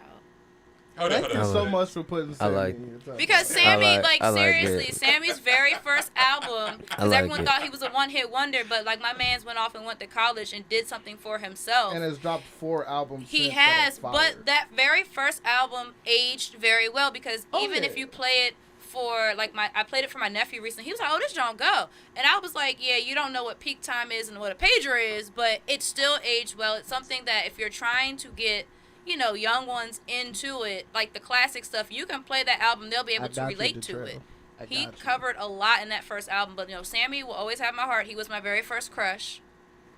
Hold on, Thank hold you on. so much for putting Sammy like- in your top Because five. Sammy, like- I like seriously, it. Sammy's very first album, I because like everyone it. thought he was a one-hit wonder, but like my man's went off and went to college and did something for himself. And has dropped 4 albums. He since has, that are but fire. that very first album aged very well because Oh, even yeah. if you play it for like I played it for my nephew recently. He was like, "Oh, this don't go," and I was like, "Yeah, you don't know what peak time is and what a pager is, but it still aged well. It's something that if you're trying to get young ones into it, like the classic stuff, you can play that album. They'll be able I to got you, relate to it. Detrell. I He got you. covered a lot in that first album, but Sammy will always have my heart. He was my very first crush.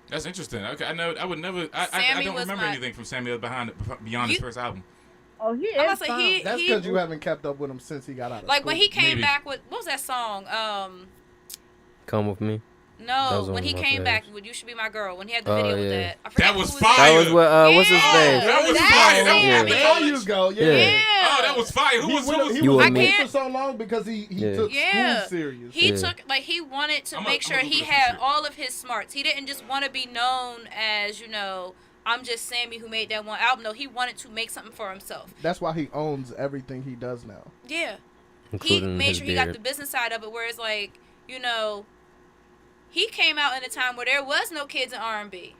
That's interesting. Okay, I know. I would never. I Sammy don't was remember my- anything from Sammy beyond his first album. Oh, he I'm is gonna say fine. That's he because you haven't kept up with him since he got out of like school. when he came Maybe. back with what was that song? Come with me. That No, was one when of he my came back favorites. with "You Should Be My Girl" when he had the Oh, video with yeah. that. I forget That who was was fire. That was what what's his Yeah. face? That was That's fire. it. That was Yeah. in There college. you go. Yeah. Yeah. Oh, that was fire. Who was? He You was and me. away for so long because he Yeah. took Yeah. school serious. He Yeah. took he wanted to I'm make a- sure I'm a he little had shit. all of his smarts. He didn't just want to be known as I'm just Sammy who made that one album. No, he wanted to make something for himself. That's why he owns everything he does now. Yeah. He Including made his sure he got beard. the business side of it, whereas he came out in a time where there was no kids in R&B.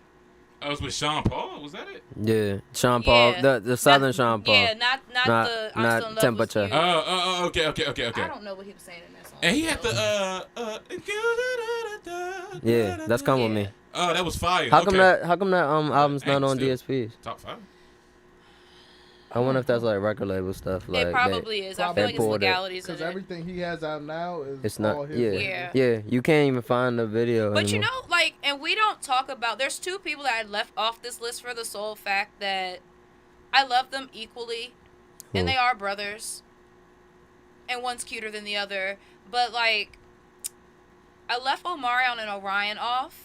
I was with Sean Paul. Was that it? Yeah, Sean Paul, Yeah. the Southern Not- Sean Paul. Yeah, not Not- the I'm not Still in Love Temperature. With You. Okay. I don't know what he was saying in that song. And he had so. the Yeah, that's Come With Yeah. Me. Oh, that was fire. How come Okay. that album's Hey, not on still. DSPs? Top 5? I wonder if that's like record label stuff. Like It probably is. I Probably feel like it's pulled it. legalities in Because it. everything he has out now is it's all not. his. Yeah, label. Yeah. You can't even find the video. But anymore. and we don't talk about, there's 2 people that I left off this list for the sole fact that I love them equally, and Who? they are brothers, and one's cuter than the other, but I left Omarion and Orion off.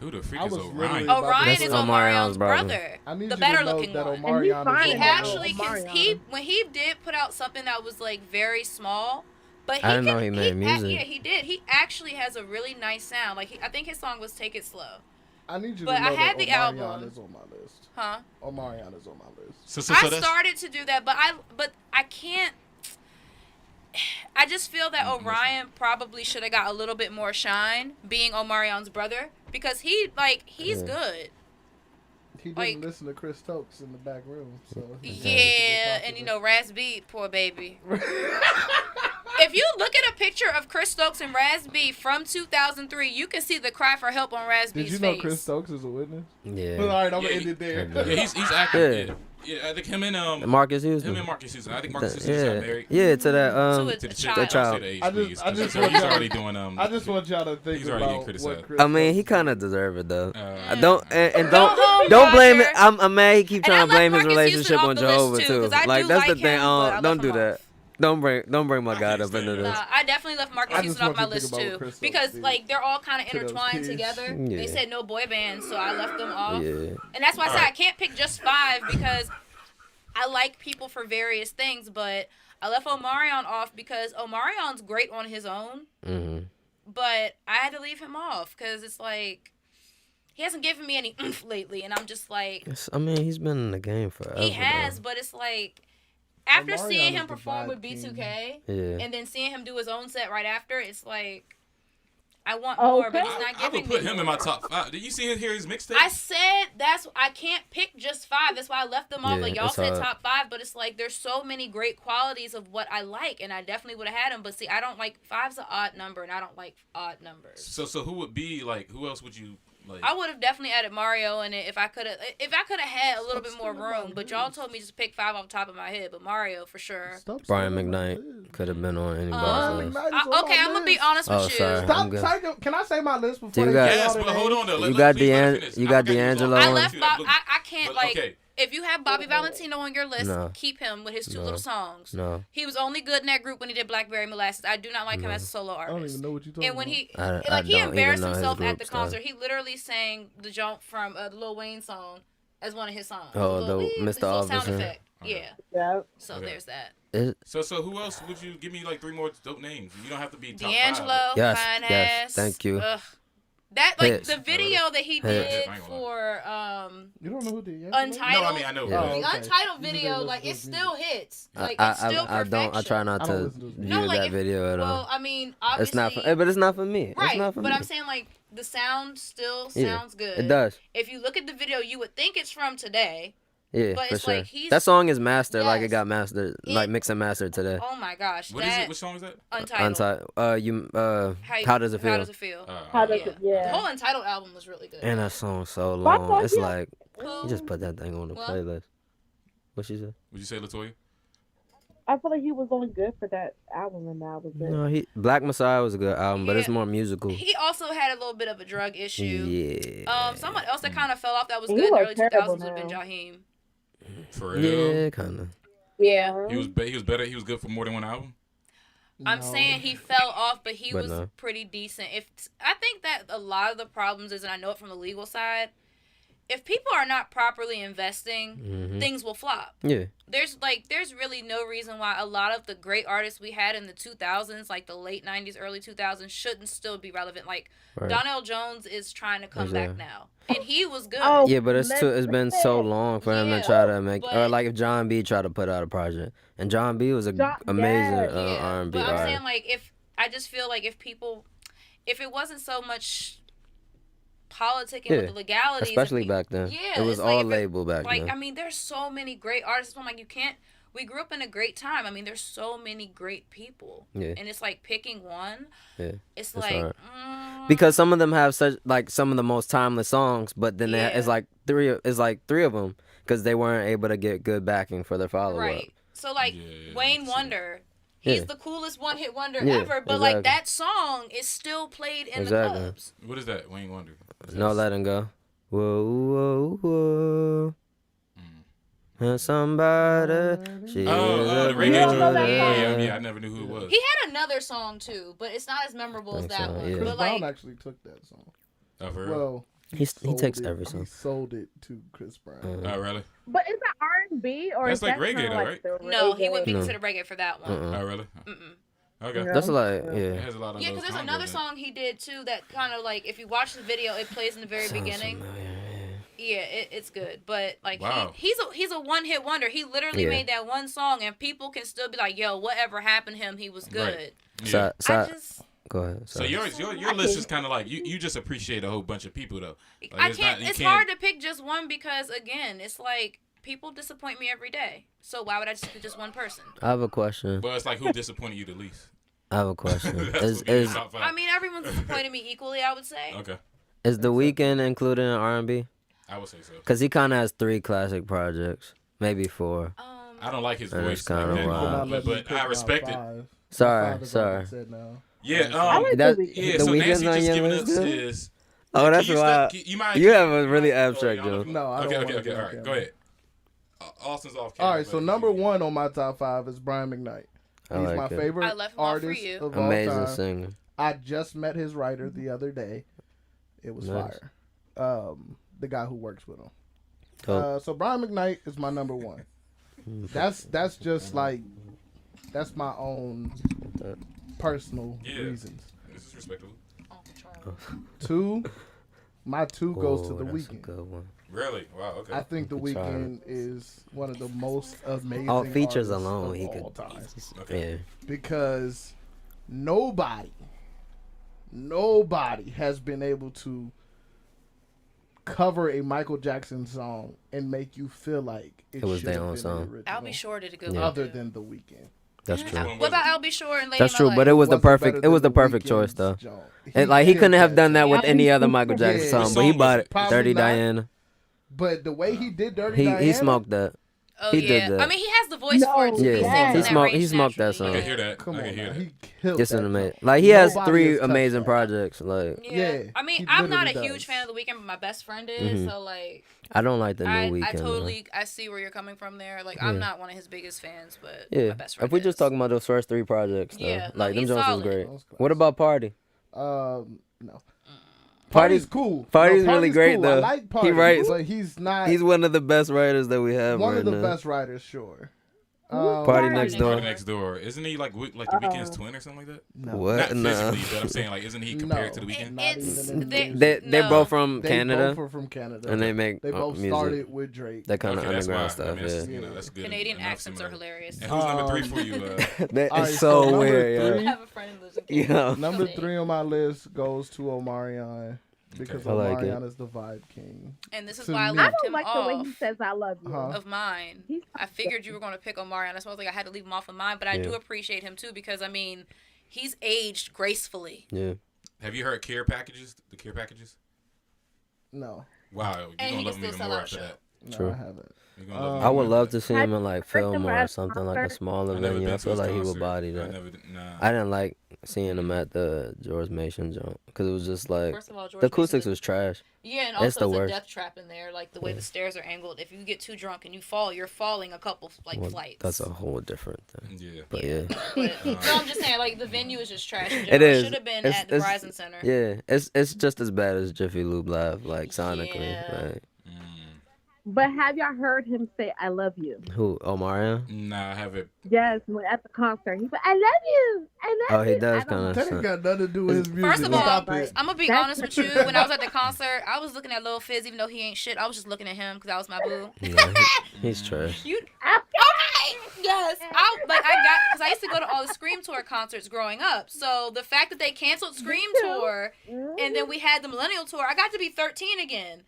Who the freak I is was Orion? literally about to Orion say is That's Omarion's Omarion's brother. brother, I need the you better to know looking that one. And he's Omarion fine is He now. actually Omarion. when he did put out something that was very small, but he I didn't know he made music. Yeah, he did. He actually has a really nice sound. I think his song was "Take It Slow." I need you But to know I had that the Omarion album. is on my list. Huh? Omarion is on my list. So I that's started to do that, but I can't. I just feel that Orion probably should have got a little bit more shine, being Omarion's brother, because he's Yeah. good. He didn't Like- listen to Chris Stokes in the back room, so he Yeah, and Ras Beat, poor baby. If you look at a picture of Chris Stokes and Raz B from 2003, you can see the cry for help on Raz B's Did you face. know Chris Stokes is a witness? Yeah. Well, all right, I'm gonna end it there. Yeah, he's active. Yeah. Yeah, I think him and Marcus him Houston. and Marcus Houston. I think Marcus Houston just got married. Yeah, to that To the child. child. child. I just so want he's y'all- already doing I just want y'all to think He's already getting about criticized. what Chris I mean, he Stokes kind of deserved it though. Uh, Don't and Go home, don't blame it. Roger. I'm mad he keep And I trying to blame left his Marcus Houston relationship off on the list, Jehovah too, too. 'cause I Like do that's like the thing. him, but I Don't left do him that. off. Don't bring my I God can't up into stand this. Nah, I definitely left Marcus I Houston just off my want you to list think about too, what Chris Stokes because did like they're all kind of to those intertwined kids. together. Yeah. They said no boy bands, so I left them off. Yeah. And that's why I said Alright. I can't pick just 5 because I like people for various things, but I left Omarion off because Omarion's great on his own, Mhm. but I had to leave him off because it's like he hasn't given me any oomph lately, and I'm just like I mean, he's been in the game forever. he has, though. but it's like after Omarion seeing is him the perform vibe with king. B2K Yeah. and then seeing him do his own set right after, it's like I want Oh, more, but okay. he's not I giving would put me him more. in my top 5. Did you see his mixtape? I said I can't pick just 5. That's why I left them off. Yeah, Like y'all it's said hard. top 5, but it's like there's so many great qualities of what I like, and I definitely would have had them. But see, I don't like 5's an odd number, and I don't like odd numbers. So who would be like? Who else would you like? I would have definitely added Mario in it if I could have had a little bit more room. But y'all told me just pick 5 off the top of my head. But Mario for sure. Stop Brian saying my McKnight list. could have been on Brian anybody's list. McKnight is on Okay, my I'm gonna be list. honest Oh, with you. sorry. I'm Stop. good. Can I say my list before You they got- say Yes, all but their hold names? on though. You Let- got please let me D'An- finish. you I got forgot was on D'Angelo my I on- list left too. Bob. Look, I can't but, like. okay. If you have Bobby Valentino on your list, No. keep him with his 2 No. little songs. No. He was only good in that group when he did Blackberry Molasses. I do not like him No. as a solo I don't artist. even know what you're talking And when about. he I like don't he even embarrassed know his himself at the group concert. stuff. He literally sang the jump from the Lil Wayne song as one of his songs. Oh, His the little, Mr. his little sound Officer. effect. Okay. Yeah. Yeah. So Okay. there's that. So who else would you give me like 3 more dope names? You don't have to be top D'Angelo, 5. Yes, fine yes, ass. thank you. Ugh. That like Hits. the video that he Hits. did I ain't gonna for You don't know who the Untitled. No, I mean I know. Yeah. but- the Oh, okay. Untitled You just video, didn't like it listen to still hits. Like I it's still perfection. don't. I try not I don't to listen to view No, like that if- video at Well, all. I mean, It's obviously, not for, but it's not for me. right. It's not for But me. I'm saying like the sound still Yeah, sounds good. It does. If you look at the video, you would think it's from today. Yeah, But for it's sure. like he's- That song is mastered like it Yes. got mastered, like It- mixed and mastered today. Oh my gosh, What is that it? Which song is that? Untitled. How does it feel? How does it feel? How does Yeah. it? Yeah. The whole Untitled album was really good. And that song's so But I long. thought It's you- like Who? you just put that thing on the What? playlist. What she said? Would you say Latoya? I feel like he was only good for that album, and that was it. No, Black Messiah was a good album, but it's Yeah. more musical. He also had a little bit of a drug issue. Yeah. Someone else that kind of fell off that was He good in the was early terrible 2000s would have been now. Jaheim. For real? Yeah, kind of. Yeah. He was better. He was good for more than one album. I'm saying he fell off, but he But was no. pretty decent. I think that a lot of the problems is, and I know it from the legal side, if people are not properly investing, Mhm. things will flop. Yeah. There's really no reason why a lot of the great artists we had in the 2000s, like the late 90s, early 2000s, shouldn't still be relevant. Like Right. Donnell Jones is trying to come back Exactly. now, and he was good. Oh, Yeah, but it's been so long for him Yeah, to try to make, or but- like if John B tried to put out a project, and John B was a John- amazing yeah. R&B but I'm artist. saying like I just feel like if it wasn't so much politicking with Yeah, the legalities, Especially if back then. Yeah, It was it's like all if it- label back like then. I mean, there's so many great artists. I'm like, you can't. We grew up in a great time. I mean, there's so many great people. Yeah. And it's like picking one. Yeah. It's It's like hard. Because some of them have such like some of the most timeless songs, but then Yeah. it's like three of them because they weren't able to get good backing for their follow up. right. So like Yeah, Wayne that's it. Wonder. He's Yeah. the coolest one-hit wonder Yeah, ever, but like exactly. that song is still played in Exactly. the clubs. What is that? Wayne Wonder. Is No that- letting go. Whoa, whoa, whoa. And somebody. She Oh, is the a reggae You don't know joint. that Yeah, song? yeah, I never knew who it was. He had another song too, but it's not as memorable as Think that so, one. yeah. Chris But Brown like, actually took that song. Oh, for real? Well, He sold takes it- every song. He sold it to Chris Brown. Uh, Oh, really? But is that R&B or That's is like that reggae kinda though, like right? the no, he wouldn't be No. considered reggae for that one. Uh-uh. Oh, really? Mm-mm. Okay. Yeah. That's like It yeah. has a lot of Yeah, those because there's combos another in it. song he did too that kind of like if you watch the video, it plays in the very Sounds beginning. familiar, Yeah, it's good, but like Wow. he's a one-hit wonder. He literally Yeah. made that one song, and people can still be like, "Yo, whatever happened to him, he was good." Right. yeah. Yeah. I just Go ahead. So sorry. your list is kind of like you just appreciate a whole bunch of people though. Like, I it's can't. not- you It's can't- hard to pick just one because again, it's like people disappoint me every day. So why would I just pick just one person? I have a question. Well, it's like who disappointed you the least? I have a question. That's is what top five. I mean, everyone's disappointed me equally, I would say. Okay, is The Weeknd included in R&B? I would say so. Cause he kind of has 3 classic projects, maybe 4. I don't like his That's voice, kinda like that, wild. but I respect it. Sorry. Yeah, I like That- The Weeknd. yeah. The So Weeknd's Nancy on just your giving list us too? his. Oh, Can that's you why. you mind? You have a really abstract joke. No, I don't Okay, wanna okay. do All right, that. go ahead. Austin's off. All Camera, right, so but- number 1 on my top 5 is Brian McKnight. I He's like my it. favorite I left him off for artist you. of Amazing all time. singer. I just met his writer the other day. It was Nice. fire. The guy who works with him. Dope. So Brian McKnight is my number 1. That's just like that's my own personal Yeah. reasons. This is respectable. 2, my 2 goes to Oh, The that's a Weeknd. good one. Really? Wow. Okay. I think The Good try. Weeknd is one of the most amazing All features artists alone, of he all could. time. Okay. Yeah. Because nobody has been able to cover a Michael Jackson song and make you feel like It was should their have own been the song. original, I'll be sure did a good Yeah. one. other too. than The Weeknd. That's Yeah. true. One What was about it? I'll be sure and Lady That's in My true, Life? but it was the Wasn't perfect. better It was than the perfect Weeknd's choice though. joint. And like he killed couldn't have that done that song. with any other Michael Yeah. Jackson song, What but he song bought was it. it? Probably Dirty not. Diana. But the way he did Dirty Diana, He smoked that. Oh He yeah. did that. I mean, he has the voice for it to No, be yeah. singing He in that smoked- range he smoked that naturally, song. I yeah. can hear that. Come I on, can hear now. that. He killed It's that an amazing. joint. Like he has Nobody 3 has touched amazing that. projects. Like Yeah. Yeah, I mean, he I'm not a literally huge does. fan of The Weeknd, but my best friend is. Mhm. So like, I don't like the new I Weeknd. totally I see where you're coming from there. Like, I'm not one of his biggest fans, but Yeah. my best friend If we just is. talking about those first 3 projects, though, Yeah, no, like them he's Jones was solid. great. Those What about Party? No. Party's Cool. Party's No, really great cool. though. I like Party, He writes. but he's not He's one of the best writers that we have one right of the now. best writers, sure. Party Next Door. Party Next Door. Isn't he like The Weeknd's twin or something like that? No. What? Not No. physically, but I'm saying like, isn't he compared to The Weeknd? Not It's even in they- music. They're No. both from They Canada, both are from Canada. and they make They both music. started with Drake. That kind of Okay, that's why. underground stuff. I mean, that's, Yeah. you know, that's good. Canadian enough accents are similar. hilarious. And who's number 3 for you? That All is right, so number weird. three- I have a friend who lives in Yeah. Canada. Number Okay. 3 on my list goes to Omarion because I like Omarion it. is the vibe king. And this is To why I me. I left don't him like the way he off says "I love you." Huh? of mine. He's I figured you were going to pick Omarion. That's why I was like, I had to leave him off of mine. But I do Yeah. appreciate him too because I mean, he's aged gracefully. Yeah. Have you heard Care Packages? The Care Packages? No, Wow, you're And gonna he love can him still even sell more out after show. that. no, True. I haven't. You're gonna love him I would more love after to see him in like Have you Fillmore heard or him something like a concert? smaller that. I never venue. been I to feel his like he would concert. body I that. never, nah. I didn't like seeing him at the George Mason joint because it was just like First of all, George the acoustics Mason- was trash. Yeah, and It's also the it's a worst. death trap in there. Like the way the stairs are angled. If you get too drunk and you fall, you're falling a couple Well, flights. that's a whole different thing. Yeah. But yeah, But, no, I'm just saying, like the venue is just trash. In it general. is. Should have been It's- at the it's- Verizon Center. Yeah, it's just as bad as Jiffy Lube Live, like sonically. Yeah. Like, But have y'all heard him say "I love you"? who? Omarion? Nah, I haven't. Yes, when at the concert, he's like, "I love you, I love Oh, you." he does I don't kinda- know. That ain't got nothing to do with his music. First of all, Stop it. I'm gonna be That's- honest with you. When I was at the concert, I was looking at Lil Fizz, even though he ain't shit. I was just looking at him because that was my boo. Yeah, he's trash. You okay? Yes. Because I used to go to all the Scream Tour concerts growing up. So the fact that they canceled Scream too. Tour and then we had the Millennial Tour, I got to be 13 again.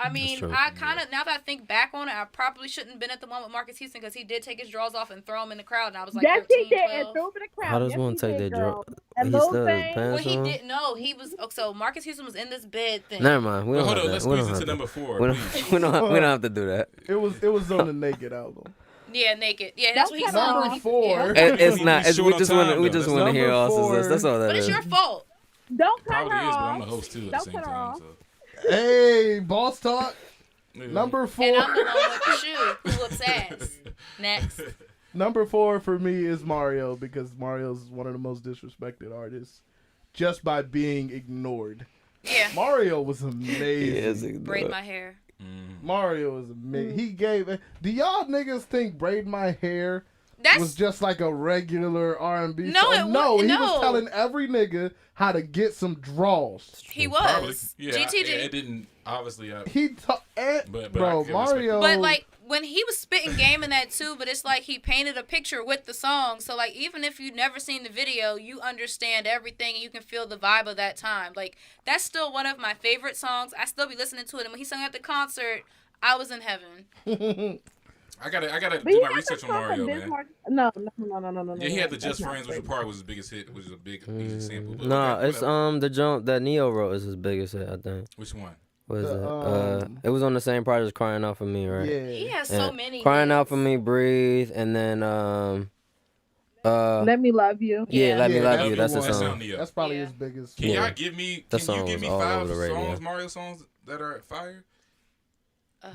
I mean, true. I kind of, now that I think back on it, I probably shouldn't have been at the one with Marcus Houston because he did take his drawers off and throw them in the crowd. And I was like Yes, he 13, did. 12. And threw him in the crowd. How does Yes, one he take did, their girl. draw? And He Lil still has Thing- Well, pants he on? did. No, he was. So Marcus Houston was in this bed thing. Never mind. We Well, don't hold have on. to. Let's We squeeze don't into have number to. 4, We please. don't. We don't have to do that. It was on the Naked album. Yeah, naked. Yeah, that's what he That's said. Number when he- 4. yeah. It's He's not. It's, short we on just time, want. We though. just That's want to hear number Austin's four. list. That's all that But it's is. your fault. Don't cut Probably her is, but off. I'm the host too at the Don't same cut her time. off. So. Hey, boss talk. Yeah. Number 4. And I'm the one with the shoe who whoops ass. Next. Number 4 for me is Mario because Mario's one of the most disrespected artists just by being ignored. Yeah. Mario was amazing. Yes, Braid my hair. Mario was amazing. He gave. Do y'all niggas think "Braid My Hair" That's was just like a regular R&B No, song? it wa- No, he no. was telling every nigga how to get some draws. he Probably. was. Yeah. GTG. Yeah, it didn't obviously. He But bro, I can Mario. But like when he was spitting game in that too, but it's like he painted a picture with the song. So like even if you've never seen the video, you understand everything and you can feel the vibe of that time. Like that's still one of my favorite songs. I still be listening to it. And when he sung at the concert, I was in heaven. I gotta But do he my had research the on song Mario, from man. Bismarck. No. Yeah, he had the That's Just not Friends, which great. probably was his biggest hit, which is a big easy sample. But No, okay, it's whatever. the joint that Neo wrote is his biggest hit, I think. Which one? What is The, it? It was on the same project as Crying Out for Me, right? Yeah. He has Yeah. so many. Crying Out hits. for Me, Breathe, and then Let Me Love You. yeah, Let Me Yeah, Love that's You. the That's the one. That song. sound Neo. That's probably Yeah. his biggest. Can Yeah. y'all give me? That Can song you give was me all 5 over the radio. songs, Mario songs that are fire?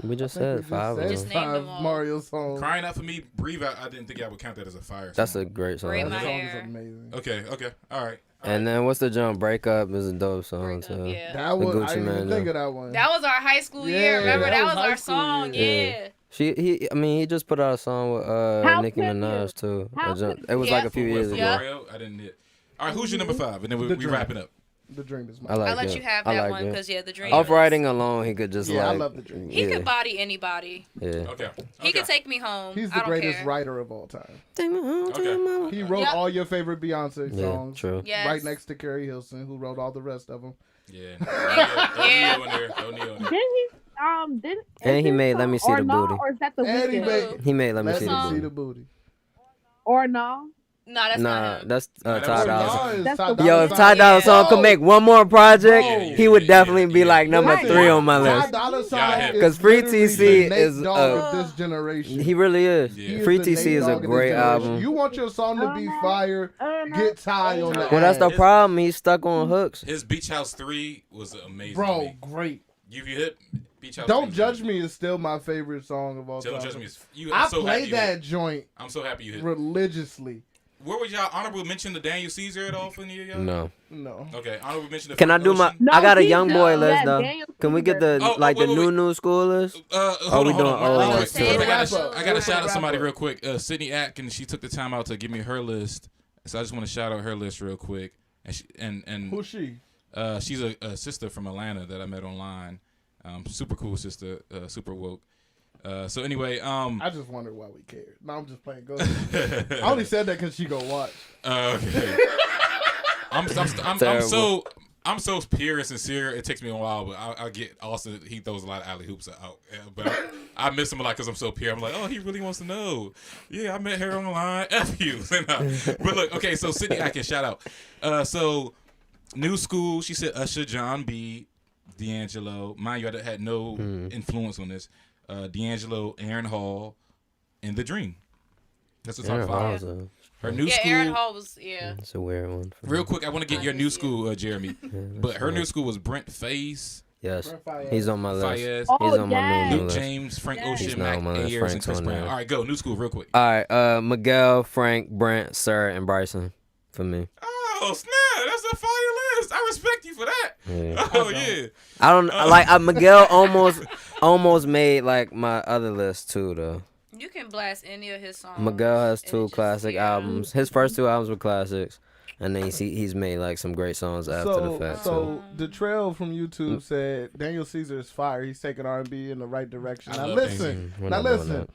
We just I think we said just 5 said of Just them. name 5 them all. Mario songs. Crying Out for Me, Breathe Out. I didn't think I would count that as a fire song. That's a great song. Braid That My song Hair. is amazing. Okay, all right. And then what's the jump? Break Up is a dope song Break Up, too. yeah. That The was, Gucci I didn't even Mane, think though. of that one. That was our high school Yeah, year. Remember, that that was was high our school song. year. Yeah. He just put out a song with How Nicki could Minaj you? too. How It was Yeah. like a few For what, years for ago. Yeah. Mario, I didn't hit. All right, who's your number 5? And then we Dream. wrapping up. The Dream is I mine. like I'll let it. you have I that like one it. because the dream. Off was- writing alone, he could just Yeah, I like. love The Dream. He yeah. could body anybody. Yeah. Okay. He could take me home. He's I the don't greatest care. writer of all time. Okay. He wrote Yep. all your favorite Beyonce Yeah, songs. true. Yes. Right next to Carrie Hilson, who wrote all the rest of them. Yeah. Yeah. No Neo in there. No Neo in there. Didn't he? Didn't. And is he his made Let song Me See or the no, Booty. Or is that the And he weekend? made He made Let Me Let See Me the song? See Booty. the Booty. Or no? No, that's Nah, not him. that's Nah, that Ty was Dolla Nas. Sign. Nas, That's Ty the Dolla Yo, if Sign. Ty Dolla Sign could make one more project, Yeah, he would definitely be like number Listen, 3 on my Ty list. Dolla Yeah, Sign because is Free literally TC the Nate is, Dogg of this generation. He really is. Yeah. He is Free the TC Nate is a Dogg of this great generation. album. You want your song to be fire, get Ty on the Well, that's the ass. problem. He's stuck on hooks. His Beach House 3 was amazing. to Bro, me. great. You hit Beach House. Don't 3 Judge Me is still my favorite song of all time. Don't Judge Me. I I'm so happy played you that hit. joint I'm so happy you hit. religiously. Where was y'all honorable mention to Daniel Caesar at all for any of y'all? No. No. Okay, honorable mention to Can I Frank do my? Ocean. No, I got a he young does. boy list Yeah, though. Daniel Can we get the Oh, like wait, the wait, wait. new school list? Hold we on, doing hold on. old Real ones quick. too? I gotta Wrap up. shout out somebody Wrap real up. quick. Sydney Atkins, she took the time out to give me her list, so I just want to shout out her list real quick. And Who's she? she's a sister from Atlanta that I met online. Super cool sister, super woke. So anyway, I just wondered why we cared. No, I'm just playing. Go ahead. I only said that because she go watch. Okay. I'm Terrible. so pure and sincere. It takes me a while, but I get Austin. He throws a lot of alley hoops out, but I miss him a lot because I'm so pure. I'm like, oh, he really wants to know. Yeah, I met her online. F you. But look, okay. So Sydney, I can shout out. So new school. She said Usher, John B, D'Angelo. Mind you, I had no influence on this. D'Angelo, Aaron Hall, and The Dream. That's the top Aaron 5. Hall's a, Her new Yeah, school. Aaron Hall was it's a weird one. For Real me. quick, I want to get your new school, Jeremy. But her new school was Brent Faze, Yes, he's on my list. Fayez, Oh, He's on my yes. new Luke list. James, Frank Yes. Ocean, He's not Mac on my list. Ayers, and Frank's Chris on Brown. there. All right, go. New school, real quick. All right, Miguel, Frank, Brent, Sir, and Bryson for me. Oh, snap. That's a fire list. I respect you for that. Yeah. Oh, yeah. I don't like Miguel almost made like my other list too though. You can blast any of his songs. Miguel has and 2 it's just- classic yeah. albums. His first 2 albums were classics, and then he's made like some great songs after the fact too. So the trail from YouTube said Daniel Caesar is fire. He's taking R&B in the right direction. I Now love listen, We're now not doing listen. that.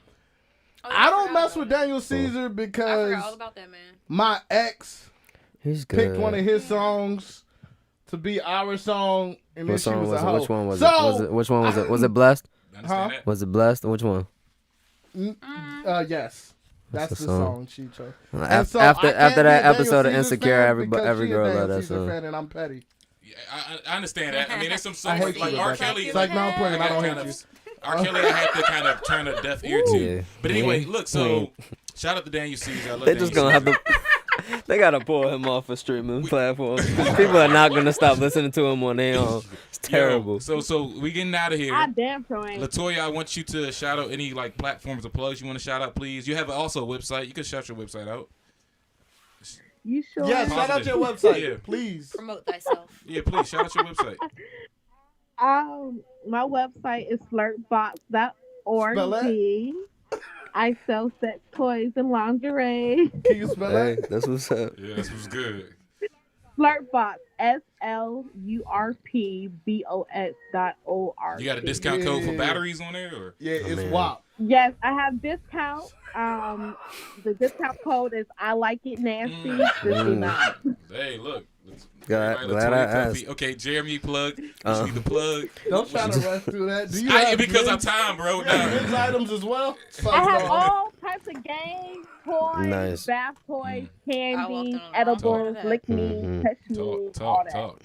Oh, I don't forgot mess about with that. Daniel Caesar I because forgot all about that, man. my ex He's good. picked one of his songs to be our song, and then What she song was was a it? hoe. Which one was So, it? Which one was it? Was it Blessed? Understand that? Was it Blessed? Which one? Yes. That's That's the the song. song she chose. After And so I can't after be a that Daniel episode of Caesar Insecure, fan every because she a girl Daniel loved that Caesar song. fan, and I'm petty. Yeah, I understand that. I mean, there's some I songs hate like you, R. Rebecca. Kelly. It's like, no, I'm playing. I don't hate you. R. Kelly, I had to kind of turn a deaf ear to. Yeah. But anyway, Yeah. look, so shout out to Daniel Caesar. I love They Daniel just gonna have Caesar. to. They gotta pull him off of streaming platforms. People are not gonna stop listening to him on their own. It's terrible. Yo, so we getting out of here. I damn sure ain't. Latoya, I want you to shout out any like platforms or plugs you want to shout out, please. You have also a website. You can shout your website out. You sure? Yeah, shout out your website, Yeah. please. Promote thyself. Yeah, please shout out your website. My website is flirtbox.org. Spell it. I sell sex toys and lingerie. Can you spell Hey, that? that's what's up. Yeah, this was good. Flirtbox. SLURPBOX.org. You got a discount code for Yeah. batteries on there, or Yeah, it's man. WAP. Yes, I have discount. The discount code is I like it nasty. Hey, look. Glad I asked. Okay, Jeremy, plug. You need the plug. Don't try to rush through that. Do you have because men's, of time, bro. men's items as well? I have all types of games, toys, Nice. bath toys, I candy, walked in on edibles, that. lick me, touch me, all that. Talk.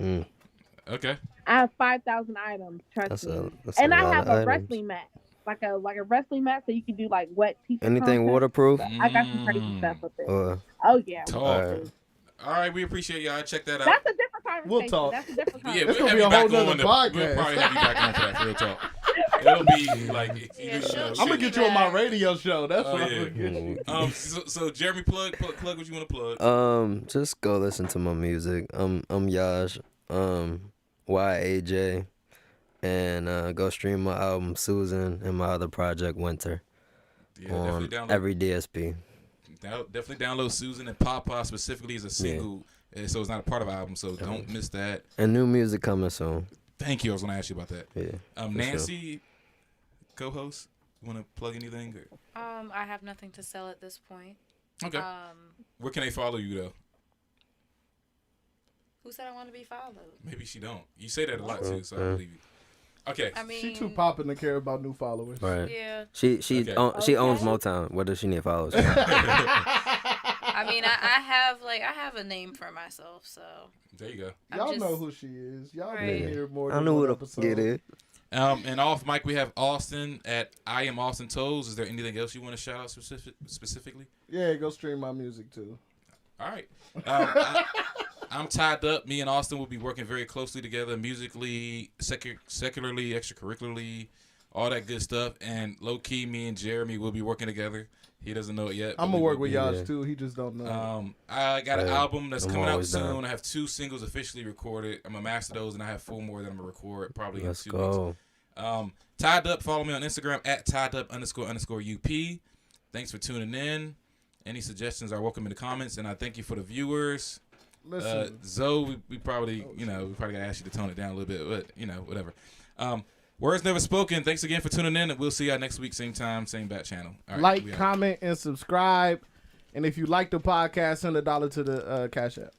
Okay. I have 5,000 items. Trust That's me. a And I lot have of a items. wrestling mat, like a wrestling mat, so you can do like wet t-shirt. Anything contests. waterproof? I got some crazy stuff with it. Or Oh yeah. Talk. All right, we appreciate y'all. Check that out. That's a different conversation. We'll talk. That's a different Yeah, conversation. It's we'll gonna have be a you back whole on nother We'll podcast. probably have you back on for that, for real talk. It'll be like I'm gonna get you on my radio show. That's Oh, what yeah. I'm gonna get you. So Jeremy, plug what you want to plug. just go listen to my music. I'm Yash, YAJ, and go stream my album Susan and my other project Winter on every DSP. Definitely download Susan and Papa specifically as a single, so it's not a part of the album. So don't miss that. And new music coming soon. Thank you. I was gonna ask you about that. Yeah. Nancy, co-host, you want to plug anything? I have nothing to sell at this point. Okay. Where can they follow you though? Who said I want to be followed? Maybe she don't. You say that a lot too, so I believe you. Okay. I mean, She too popping to care about new followers. Right. Yeah. She Okay. she owns Motown. What does she need followers? I mean, I have a name for myself, so. There you go. Y'all know who she is. Y'all Right. been here more I than knew one what episode. to get it. And off mic we have Austin at I Am Austin Toes. Is there anything else you want to shout out specifically? Yeah, go stream my music too. All right. I'm tied up. Me and Austin will be working very closely together, musically, secularly, extracurricularly, all that good stuff. And low key, me and Jeremy will be working together. He doesn't know it yet. I'm gonna work with Yeah. Yash too. He just don't know. I got an Hey, album that's I'm coming out always soon. down. I have 2 singles officially recorded. I'm gonna master those, and I have 4 more that I'm gonna record probably Let's in 2 weeks. go. Tied Up, follow me on Instagram at tied__UP. Thanks for tuning in. Any suggestions are welcome in the comments, and I thank you for the viewers. Listen, Zoe, we probably gotta ask you to tone it down a little bit, but whatever. Words never spoken. Thanks again for tuning in, and we'll see y'all next week, same time, same bat channel. All right, like, comment, and subscribe. And if you like the podcast, send $1 to the Cash App.